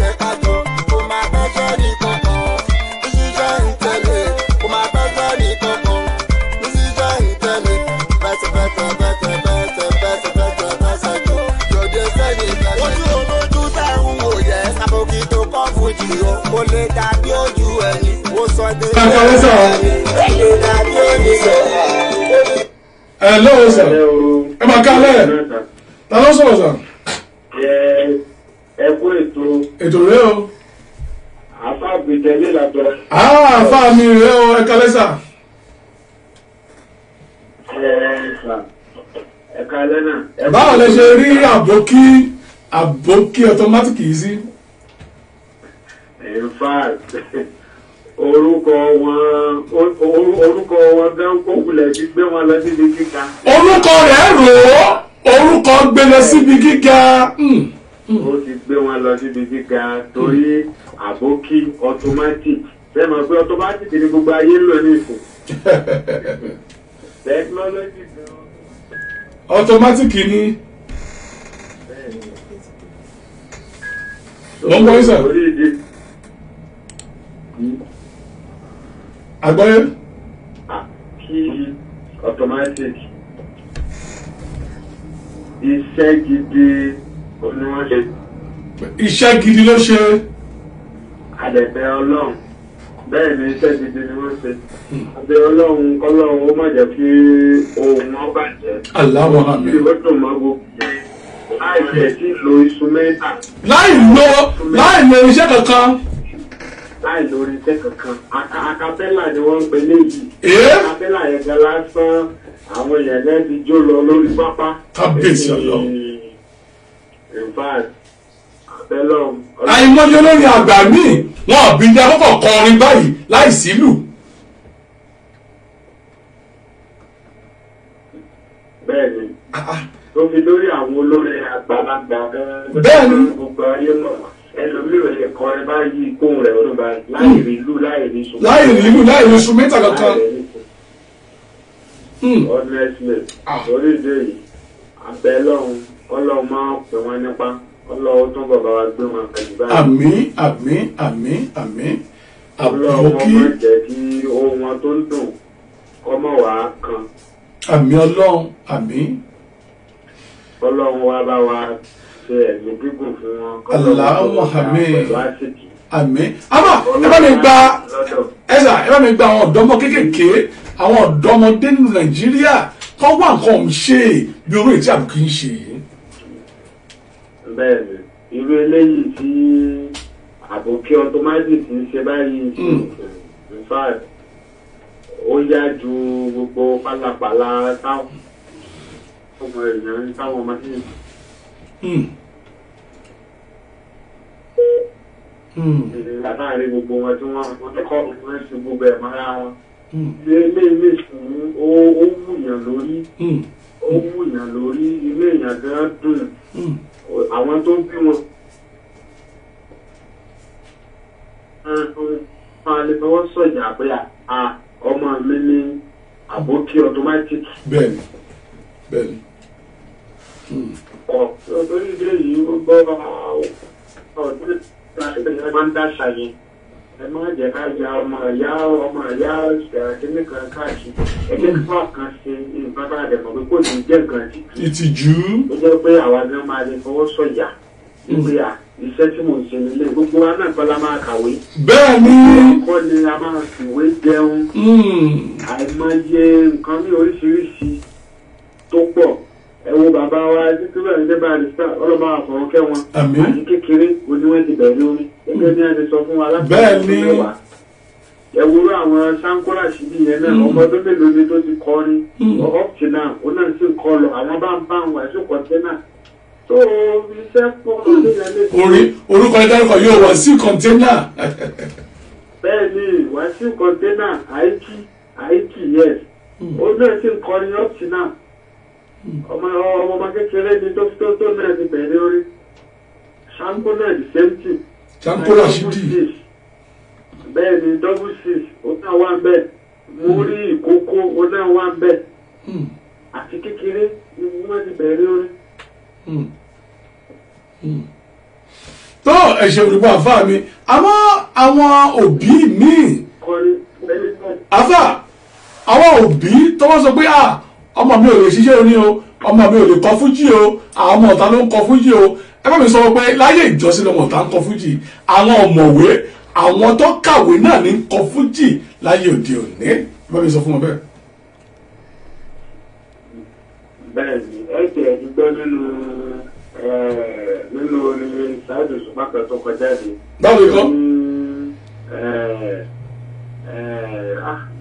Speaker 2: jẹ́ ká jọ kó máa bẹ́jọ́ ní kankan ìṣiṣẹ́ ìtẹ̀lé kó máa bẹ́jọ́ ní kankan ìṣiṣẹ́ ìtẹ̀lé bẹ́sẹ̀ jọ jòdè sẹ́ni bẹ́sẹ̀. ojú olójú táwọn wò yẹ sábòkì tó kọ́ fújì o kò lè dàbí ojú ẹni ó sọ dé lè dàbí oníṣẹ́.
Speaker 1: Hello sir. Ẹ máa kálẹ̀. Ta ló sọ̀rọ̀ sà?
Speaker 3: Ẹ kú ètò.
Speaker 1: Ètò rẹ o.
Speaker 3: Àfa gbèdélé làbẹ́.
Speaker 1: Àfa mi rẹ o, ẹ kálẹ̀ sà.
Speaker 3: Ẹ kálẹ̀ náà.
Speaker 1: Báwo lẹ ṣe rí àbókí ọtọmátìkì yìí sí?
Speaker 3: In fact, orúkọ wọn gan kókulẹ̀ ti gbé wọn lọ síbi gíga.
Speaker 1: orúkọ rẹ̀ rò ó orúkọ gbé lọ síbi gíga.
Speaker 3: Ó ti gbé wọn lọ síbi gíga torí àbókí automatic bẹ́ẹ̀ mọ̀ pé automatic ni gbogbo ayé lò ní ìsìn. Technology
Speaker 1: automatic ni. wọ́n gbọ́ yín sà. àgbọ́yé.
Speaker 3: kí automatic iṣẹ́ gidi ni wọ́n ṣe.
Speaker 1: iṣẹ́ gidi ló ṣe.
Speaker 3: àdẹ̀bẹ̀ ọlọ́run bẹ́ẹ̀ ni iṣẹ́ gidi ni wọ́n ṣe. àbẹ̀ ọlọ́run kọ́lọ́run ó má jẹ́ kí ohun wọn bàjẹ́.
Speaker 1: aláwọ̀ àmì.
Speaker 3: ó dùn mọ́ gbogbo láì jẹ́ sí lo instrumenta.
Speaker 1: láì lo iṣẹ́ kankan.
Speaker 3: láì lo iṣẹ́ kankan acapella ni wọ́n ń pè léyìí. acapella yẹn gan lásán àwọn èèyàn náà ti jó lọ lórí pápá.
Speaker 1: kábíyèsí ọlọ́run.
Speaker 3: in fact abẹ́lọ́.
Speaker 1: àìmọye olórin àgbà míì wọn ò bí ní akọ́kọ́ kọrin báyìí láì sílù.
Speaker 3: bẹ́ẹ̀ni tó fi lórí àwọn olórin àgbàlagbà
Speaker 1: bẹ́ẹ̀ni
Speaker 3: gbogbo ayé mọ̀ ẹlòmíràn lè kọrin báyìí kóhùn rẹ̀ ọdún báyìí láì rí ìlú láì rí sùn.
Speaker 1: láì rí ìlú láì rí sùn mẹ́ta kankan.
Speaker 3: honestly lórí ìdí èyí abẹ́lọ́hún ọlọ́run máa ń pè wọ́n nípa ọlọ́run tó bàbá wa gbé wọn pẹ̀lú báyìí.
Speaker 1: àmín àmín àmín àmín
Speaker 3: ọlọ́run wọn máa jẹ́ kí ohun wọn tó ń dùn ọmọ wa kan.
Speaker 1: àmín ọlọ́run àmín.
Speaker 3: ọlọ́run wa bá wa ṣe ẹ̀mí gígùn fún wọn.
Speaker 1: Allahumma àmín àmín. àmọ́ ẹ bá mi gba àwọn ọ̀dọ́mọ kéékèèké àwọn ọ̀dọ́mọdé nínú Nàìjíríà tó wà nǹkan ń ṣe bí orú ètí àbùkù ń ṣe yìí.
Speaker 3: bẹ́ẹ̀ni irú eléyìí tí àbòkí automatic ń ṣe báyìí in fact ó yá ju gbogbo pálapàla táwọn ọmọ èèyàn táwọn ọmọ sí. látàrí gbogbo wọn tí wọ́n kọ́ wọn ṣe gbogbo ẹ̀ mọ́ra wọn. ilé ìsìn ó wùyàn lórí ilé èèyàn gan dùn àwọn tó bí wọn. máa lè fọwọ́ sọ̀yà pé ọmọ mi ní àbókí automatic.
Speaker 1: bẹ́ẹ̀ni bẹ́ẹ̀ni.
Speaker 3: torí ilé yìí ó gbọ́ ọdún máa ń dáṣà yẹn ẹ má jẹ́ ká ya ọmọ ìyá kíní kan káàkiri ẹgbẹ́ fún àkànṣe nǹkan bá dẹ̀ mọ̀ pé kò ní jẹ́ nǹkan
Speaker 1: ìtìjú.
Speaker 3: ó jẹ́ pé àwa gan máa lè fọwọ́ sọ̀yà wípé iṣẹ́ tí mò ń ṣe nílé gbogbo wa náà kọ́ la máa kàwé.
Speaker 1: bẹ́ẹ̀ ni.
Speaker 3: kọ́ ni a máa fìwé jẹun. àìmọye nǹkan ní oríṣiríṣi tó pọ̀ ẹ wo bàbá wa títí bẹ́ẹ̀ ní barista ọlọ́mọ àfọ̀rọ̀kẹ́ wọn.
Speaker 1: àmín.
Speaker 3: àti kékeré òní wọ́n ti bẹ̀rẹ̀ orin gẹ́gẹ́ bí wọ́n ti sọ fún wa láti
Speaker 1: bẹ́ẹ̀ ni.
Speaker 3: ẹ wúrọ àwọn sankora síbi yẹn náà ọmọ ọdún mélòó ni tó ti kọrin ọ̀pì náà ó náà sì kọ lọ àwọn bá ń bá àwọn ẹ̀sùn kọ̀ọ̀tẹ́ náà tó iṣẹ́ pọ̀ lórí ẹlẹ́sìn.
Speaker 1: orúkọ ìdárúkọ yóò wá sí kọ̀ǹténà.
Speaker 3: bẹ́ẹ̀ ni Wàsíù kọ̀ǹténà àìkì yes ó náà sì ń kọrin ọ̀pì náà ọmọ kékeré ni tó náà ti bẹ̀rẹ̀ orí sanko náà the same thing.
Speaker 1: sanko Rashidi.
Speaker 3: bẹ́ẹ̀ ni double six ó náà wà ń bẹ̀ múrí ìkókó ó náà wà ń bẹ̀ àti kékeré ni wọ́n ti bẹ̀rẹ̀ orí.
Speaker 1: tó ẹ̀ṣẹ̀ òdìbò àfáà mi àmọ́ àwọn òbí mi àfáà àwọn òbí tó wọ́n sọ pé ọmọ mi ò lè ṣiṣẹ́ orin o ọmọ mi ò lè kọ fújì o àwọn ọmọ ọ̀tá ló ń kọ fújì o ẹ bá mi sọ pé láyé ìjọsìn ọmọ ọ̀tá ń kọ fújì àwọn ọ̀mọ̀wé àwọn tó kàwé náà ní kọ fújì láyé òde òní ẹ bá mi sọ fún wọn bẹ́ẹ̀.
Speaker 3: bẹ́ẹ̀ni ẹ̀jẹ̀ ìgbẹ́ nínú orin ṣáàdù ṣùgbọ́n tó kọjá ni.
Speaker 1: báwo ni kọ́.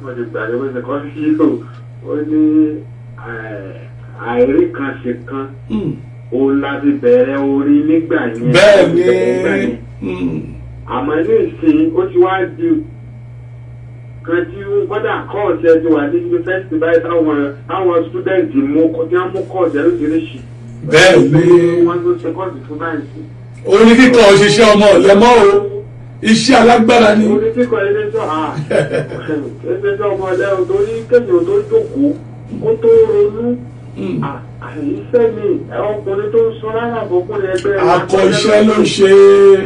Speaker 3: mo ti gbàgbé bó ṣe kọ́ sí yìí ó ní àìrí kan ṣe kan òun láti bẹ̀rẹ̀ orin nígbà yẹn.
Speaker 1: bẹ́ẹ̀ ni.
Speaker 3: àmọ́ ní ìsìn ó ti wá di kan tí kọ́dà kọ́ọ̀sì ẹ̀ ti wà ní yunifásitì báyìí táwọn stúdẹ̀ǹtì mú kọ́ọ̀sì ẹ̀ lóṣèlú.
Speaker 1: bẹ́ẹ̀ ni
Speaker 3: wọ́n tó ṣe kọ́ọ̀sì fún báyìí.
Speaker 1: orí kíkọ òṣìṣẹ́ ọmọ ọ̀lẹ́mọ́ o iṣẹ́ alágbára ni.
Speaker 3: orí kíkọ ẹlẹ́jọ́ ọmọ ọ̀lẹ́ torí kéèyàn tó jókòó ó tó ronú. Iṣẹ́ mi ọkùnrin tó ń sọ rárá àbọ̀kùnrin ẹgbẹ́ rẹ̀.
Speaker 1: Akọ iṣẹ́ ló ń ṣe.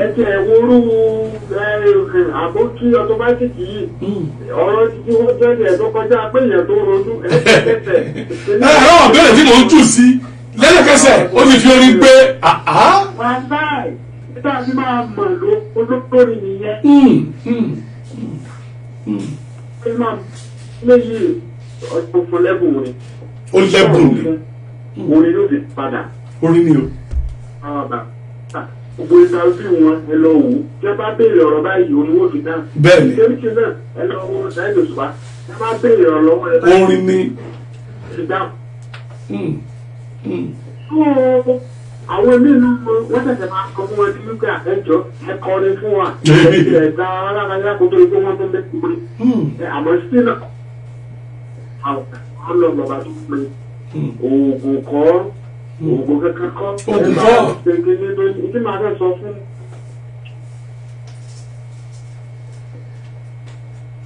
Speaker 3: Ẹ̀jẹ̀ ìwúrú àbókí ọtọ́mátìkì yìí. Ọ̀rọ̀ títí wọ́n jẹ́lẹ̀ tó kọjá pé èèyàn tó ronú ẹ̀ẹ́dẹ́gbẹ̀sẹ̀.
Speaker 1: Ẹ̀rọ ọ̀bẹ̀rẹ̀ tí mò ń jù sí lẹ́lẹ́kẹsẹ̀ ó ti fi orin pé
Speaker 3: wọ́n báyìí nígbà tí máa mọ̀ ló olórí nìyẹn. Léyìí ọ̀pọ̀ fún lẹ́bùn rẹ̀.
Speaker 1: Ó lẹ́bùn ni.
Speaker 3: Orin ló fi padà.
Speaker 1: Orin ni o.
Speaker 3: Gbogbo ìta ojú wọn ẹ lọ wò ó. Tí ẹ bá béèrè ọ̀rọ̀ báyìí orin wò fi dáhùn.
Speaker 1: Bẹ́ẹ̀ni.
Speaker 3: Kéríkì náà ẹ lọ wo Ṣáìdì Òṣùpá. Tí ẹ bá béèrè ọ̀rọ̀ lọ́wọ́ ẹ báyìí.
Speaker 1: Orin ni.
Speaker 3: Fi dáhùn. Àwọn nínú wọ́n tẹ̀sẹ̀ máa kọ fún wọn ní wípé àfẹ́jọ́ ẹ kọrin fún wa. Ẹ̀ka alágbájá kó tó ikú wọn tó ń bẹ́ kúrò. Àmọ́ sí náà àwọn ọlọ́mọba tó pé oògùn kọ́ oògùn kankan kọ́.
Speaker 1: Oògùn kọ́.
Speaker 3: Ìdí màá fẹ́ sọ fún.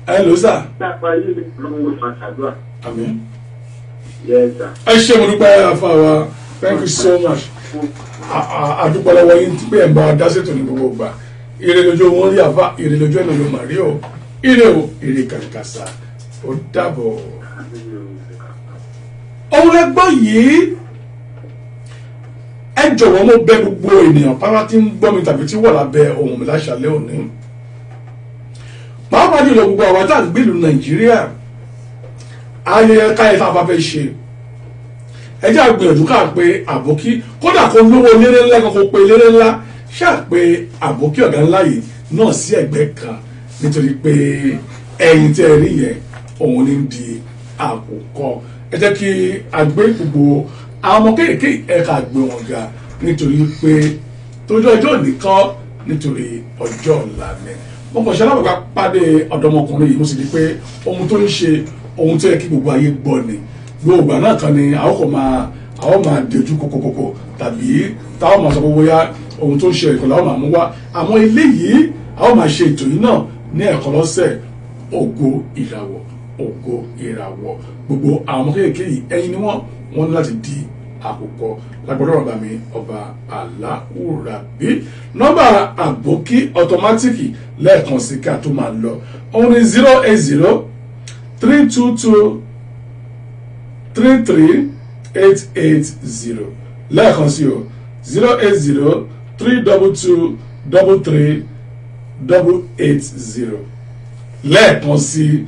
Speaker 1: Ẹ ló sà.
Speaker 3: Dápá yìí ni lọ́wọ́ ìfàṣàdúrà.
Speaker 1: Àmín.
Speaker 3: Yes sir.
Speaker 1: Ẹ ṣé mo dúpẹ́ àfàwà. Thank you so much. Àdúpọ̀ lọ́wọ́ yín tí pé ẹ̀ ń bá wa dá sétò ní gbogbo ìgbà. Ire lójú wọn rí àfà, ire lójú ẹ̀ lójú màrí o. Ire o, ire kàkàsà. Ó dàbọ̀. Ohun ẹgbọ́n yìí ẹ jọ̀wọ́ mo bẹ̀ gbogbo ènìyàn pátá tí ń gbọ́ mi tàbí tí wà lábẹ́ ohùn mi láṣálẹ́ òní. Pàápàá jùlọ gbogbo àwọn tá à ń gbé ìlú Nàìjíríà ayẹyẹ káyẹ tá a bá fẹ́ ṣe. Ẹ jẹ́ àgbìyànjú ká pé àbókí kódà kó lówó eléré ńlá kan kó pe eléré ńlá ṣáà pé àbókí ọ̀gá ńlá yìí náà sí ẹ̀gbẹ́ kan nítorí pé ẹ̀yìn tẹ́ ẹ rí yẹn òun ní di àkókò. Ẹ jẹ́ kí a gbé gbogbo àwọn ọmọ kéèké ẹ̀ka gbé wọn ga nítorí pé tójú ọjọ́ nìkan nítorí ọjọ́ ọ̀la ni. Mo kàn ṣe alábàápá pàdé ọ̀dọ́mọkùnrin yìí mo sì rí pé ohun tó ń ṣe ohun tó yẹ kí gbogbo ayé gbọ́ ni. Gbogbo náà kan ni àwọn máa dojú kókókókó tàbí táwọn máa sọ pé bóyá ohun tó ń ṣe ẹ̀kọ́ làwọn máa mú wá. Àmọ́ eléyìí àwọn máa ṣe ètò yìí náà ní ẹ̀kọ́ lọ́sẹ̀ ògo ìràwọ̀ ògo ìràwọ̀ gbogbo àwọn ọmọ kéèké yìí ẹ̀yin ni wọ́n ní láti di àkókò lágbọ́dọ̀ ọ̀gá mi ọba Aláwùrábí. Nọ́mbà àbókí ọ̀tọ́mátìkì lẹ́ẹ̀kan sí ká tó máa lọ òun ni 080-322-33880 lẹ́ẹ̀kan sí o 080-322-33880 lẹ́ẹ̀kan sí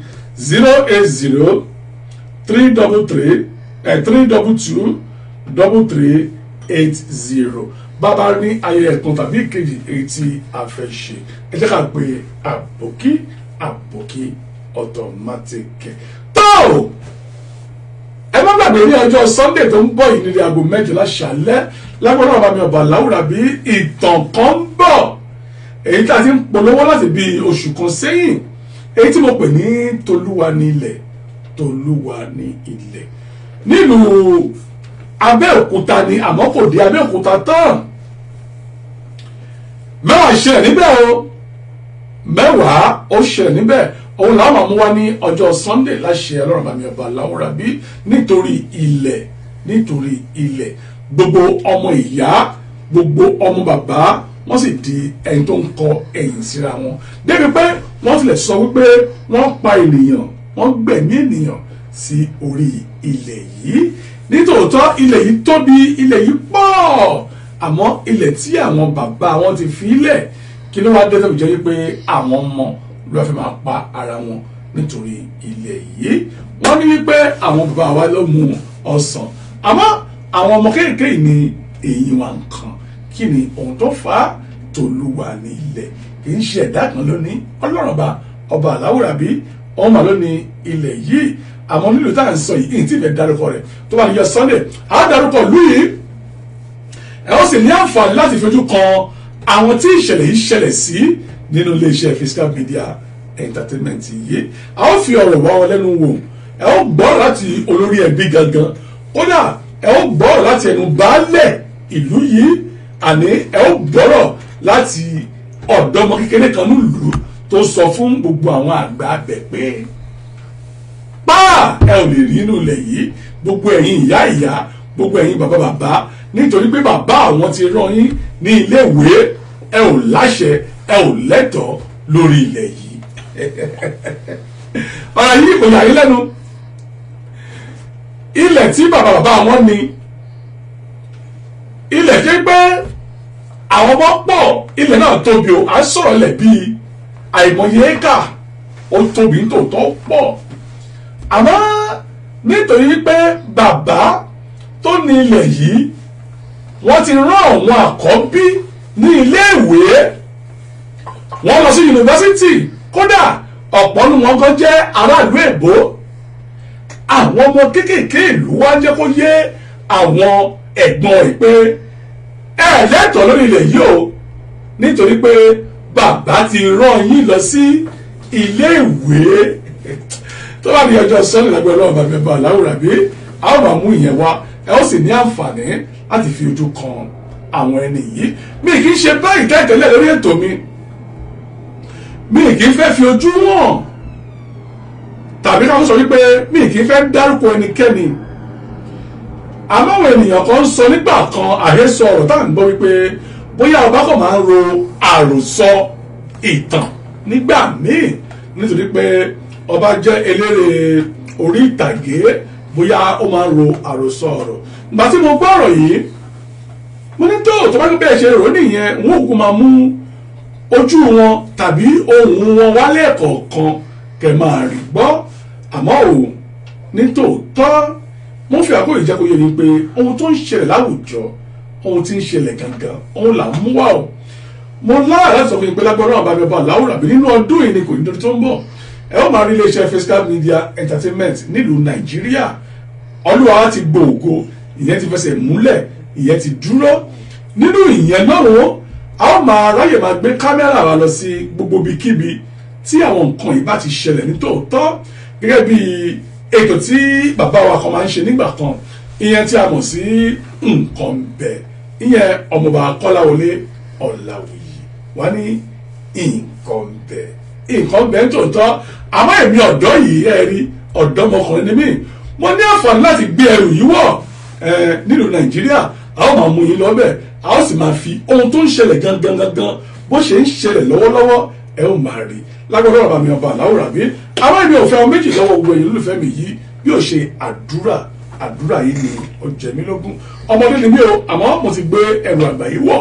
Speaker 1: 080-322-380 bàbá ní ayẹyẹ kan tàbí ìkejì èyí tí a fẹ́ ṣe ẹ jẹ́ ká pe àbókí ọ̀tọ̀mátìkì tó ẹ má gbàgbé ní ọjọ́ Sunday tó ń bọ̀ yìí nílé aago 8 láṣálẹ́ lágbọ́dọ̀ ọba mi ọba Aláwùrábí ìtàn kan ń bọ̀ èyí tí a ti ń polówó láti bí oṣù kan sẹ́yìn èyí tí mo pè ní Tolúwa ní ilẹ̀ Tolúwa ní ilẹ̀ nílùú Abẹ́òkúta ni àmọ́ kò dé Abẹ́òkúta tán mẹ́wàá ṣẹlẹ̀ níbẹ̀ o mẹ́wàá ó ṣẹlẹ̀ níbẹ̀ òun làwọn máa mú wá ní ọjọ́ Sunday láṣẹ Ọlọ́run bàmí ọba Aláwùrábí nítorí ilẹ̀ gbogbo ọmọ ìyá gbogbo ọmọ bàbá wọ́n sì di ẹni tó ń kọ ẹ̀yìn síra wọn débi pé wọ́n tilẹ̀ sọ wípé wọ́n pa ènìyàn wọ́n gbẹ̀mí ènìyàn sí orí ilẹ̀ yìí nítòótọ́ ilẹ̀ yìí tóbi ilẹ̀ yìí pọ̀ àmọ́ ilẹ̀ tí àwọn bàbá wọn ti fi lẹ̀ kí ló wá dé tó fi jẹ́ wípé àwọn ọmọ ló fi máa pa ara wọn nítorí ilẹ̀ yìí wọ́n ní wípé àwọn bàbá wa ló mú ọsàn àmọ́ àwọn ọmọ kéékèèké ní èyí wa nǹkan kí ni ohun tó fà á Tolúwa ní ilẹ̀ kì í ṣe ẹ̀dá kan lónìí Ọlọ́run ọba Aláwùrábí ọmọ lónìí ilẹ̀ yìí àmọ́ nílùú tá à ń sọ yìí tí ìfẹ́ dárúkọ rẹ̀ tó bá yọ Sunday á dárúkọ lùyìí ẹ ó sì ní àǹfààní láti fojú kan àwọn tí ìṣẹ̀lẹ̀ yìí ṣẹlẹ̀ sí nínú iléeṣẹ́ Physical Media entertainment yìí a ó fi ọ̀rọ̀ wá wọn lẹ́nu wò ẹ ó gbọ́ láti olórí ẹbí gangan kódà ẹ ó gbọ́ láti ẹnu baálẹ̀ ìlú yìí àní ẹ ó gbọ́rọ̀ láti ọ̀dọ́mọ kékeré kan nílùú tó sọ fún gbogbo àwọn àgbà abẹ pé ẹ ò lè rí inú ilẹ̀ yìí gbogbo ẹ̀yin ìyá ìyá gbogbo ẹ̀yin bàbá bàbá nítorí pé bàbá àwọn ti rán yín ní iléèwé ẹ ò láṣẹ ẹ ò lẹ́tọ̀ọ́ lórí ilẹ̀ yìí ọ̀rọ̀ yìí kò yà yín lẹ́nu ilẹ̀ tí bàbá bàbá wọn ní ilẹ̀ jẹ́ pé àwọn ọmọ pọ̀ ilẹ̀ náà tóbi o à ń sọ̀rọ̀ lẹ̀ bíi àìmọye éka ó tóbi nítòótọ́ pọ̀ àmọ́ nítorí pé bàbá tó ní ilẹ̀ yìí wọ́n ti rán àwọn àkọ́bí ní iléèwé wọ́n lọ sí yunifásitì kódà ọ̀pọ̀ ní wọn kan jẹ́ aráàlú èbó àwọn ọmọ kéékèèké ìlú wa jẹ́ kó yé àwọn ẹ̀gbọ́n ẹ̀ pé ẹ lẹ́tọ̀ọ́ lórí ilẹ̀ yìí o nítorí pé bàbá ti rán yín lọ sí iléèwé tó bá di ọjọ́ sọ́ọ̀lì lágbẹ́ ọlọ́run bàbá ẹ̀bá aláwòrán bí a ó máa mú ìyẹn wá ẹ ó sì ní àǹfààní láti fi ojú kan àwọn ẹni yìí mi kì í ṣe báyìí tẹ́tẹ́lẹ̀ lórí ètò mi kì í fẹ́ fi ojú hàn tàbí ká tó sọ wípé mi kì í fẹ́ dárúkọ ẹnikẹ́ni àmọ́ àwọn ènìyàn kan ń sọ nígbà kan àhesọ ọ̀rọ̀ tá à ń gbọ́ wípé bóyá ọba kan máa ń ro àròsọ ìtàn nígbà míì nítorí pé ọba jẹ́ eléré orí ìtàgé bóyá ó máa ń ro àròsọ ọ̀rọ̀ ìgbà tí mo gbọ́ ọ̀rọ̀ yìí mo ní tó bá ní bẹ́ẹ̀ ṣe rò nìyẹn wọn ò kó máa mú ojú wọn tàbí ohùn wọn wálé kọ̀ọ̀kan kẹ́ máa rí gbọ́ àmọ́ ò ní tòótọ́ mo fi àkóyè jẹ́ kó yé ni pé ohun tó ń ṣẹlẹ̀ láwùjọ ohun tí ń ṣẹlẹ̀ gangan ohun là ń mú wá o mo lára láti sọ fún yín pé lágbọ́dọ̀ àbá mi bá láwùrà bí nínú ọdún yìí ni kò ní tó ń bọ̀ ẹ ó máa rí iléeṣẹ́ Facecap Media Entertainment nílùú Nàìjíríà Olúwa ti gbòògo ìyẹn ti fẹsẹ̀ múlẹ̀ ìyẹn ti dúró nínú ìyẹn lọ́wọ́ a ó máa ráyè máa gbé kámẹ́rà wa lọ sí gbogbo ibikíbi tí àwọn nǹkan yìí bá ti ṣẹlẹ̀ ní tòótọ́ gẹ́gẹ́ bí ètò tí bàbá wa kan máa ń ṣe nígbà kan ìyẹn tí a mọ̀ sí nǹkan bẹ̀ ìyẹn ọmọọba Kọ́láwọlé Ọláwuyì wá ní nǹkan bẹ̀ ń tòótọ́ àmọ́ èmi ọ̀dọ́ yìí ẹ rí ọ̀dọ́mọkùnrin ni mí mo ní àǹfààní láti gbé ẹrù yìí wọ̀ nílùú Nàìjíríà a ó máa mú yín lọ́bẹ̀ a ó sì máa fi ohun tó ń ṣẹlẹ̀ gangan bó ṣe ń ṣẹlẹ̀ lọ́wọ́lọ́wọ́ ẹ ó máa rí lágbàdo bàbá mi ọba àláwòrán bí àwọn èmi ò fẹ́ ọ méjì lọ́wọ́ gbogbo èyí lólùfẹ́ mi yìí yóò ṣe àdúrà yìí ni ó jẹ mí lógún ọmọdé ni mí o àmọ́ mo ti gbé ẹrù àgbà yìí wọ̀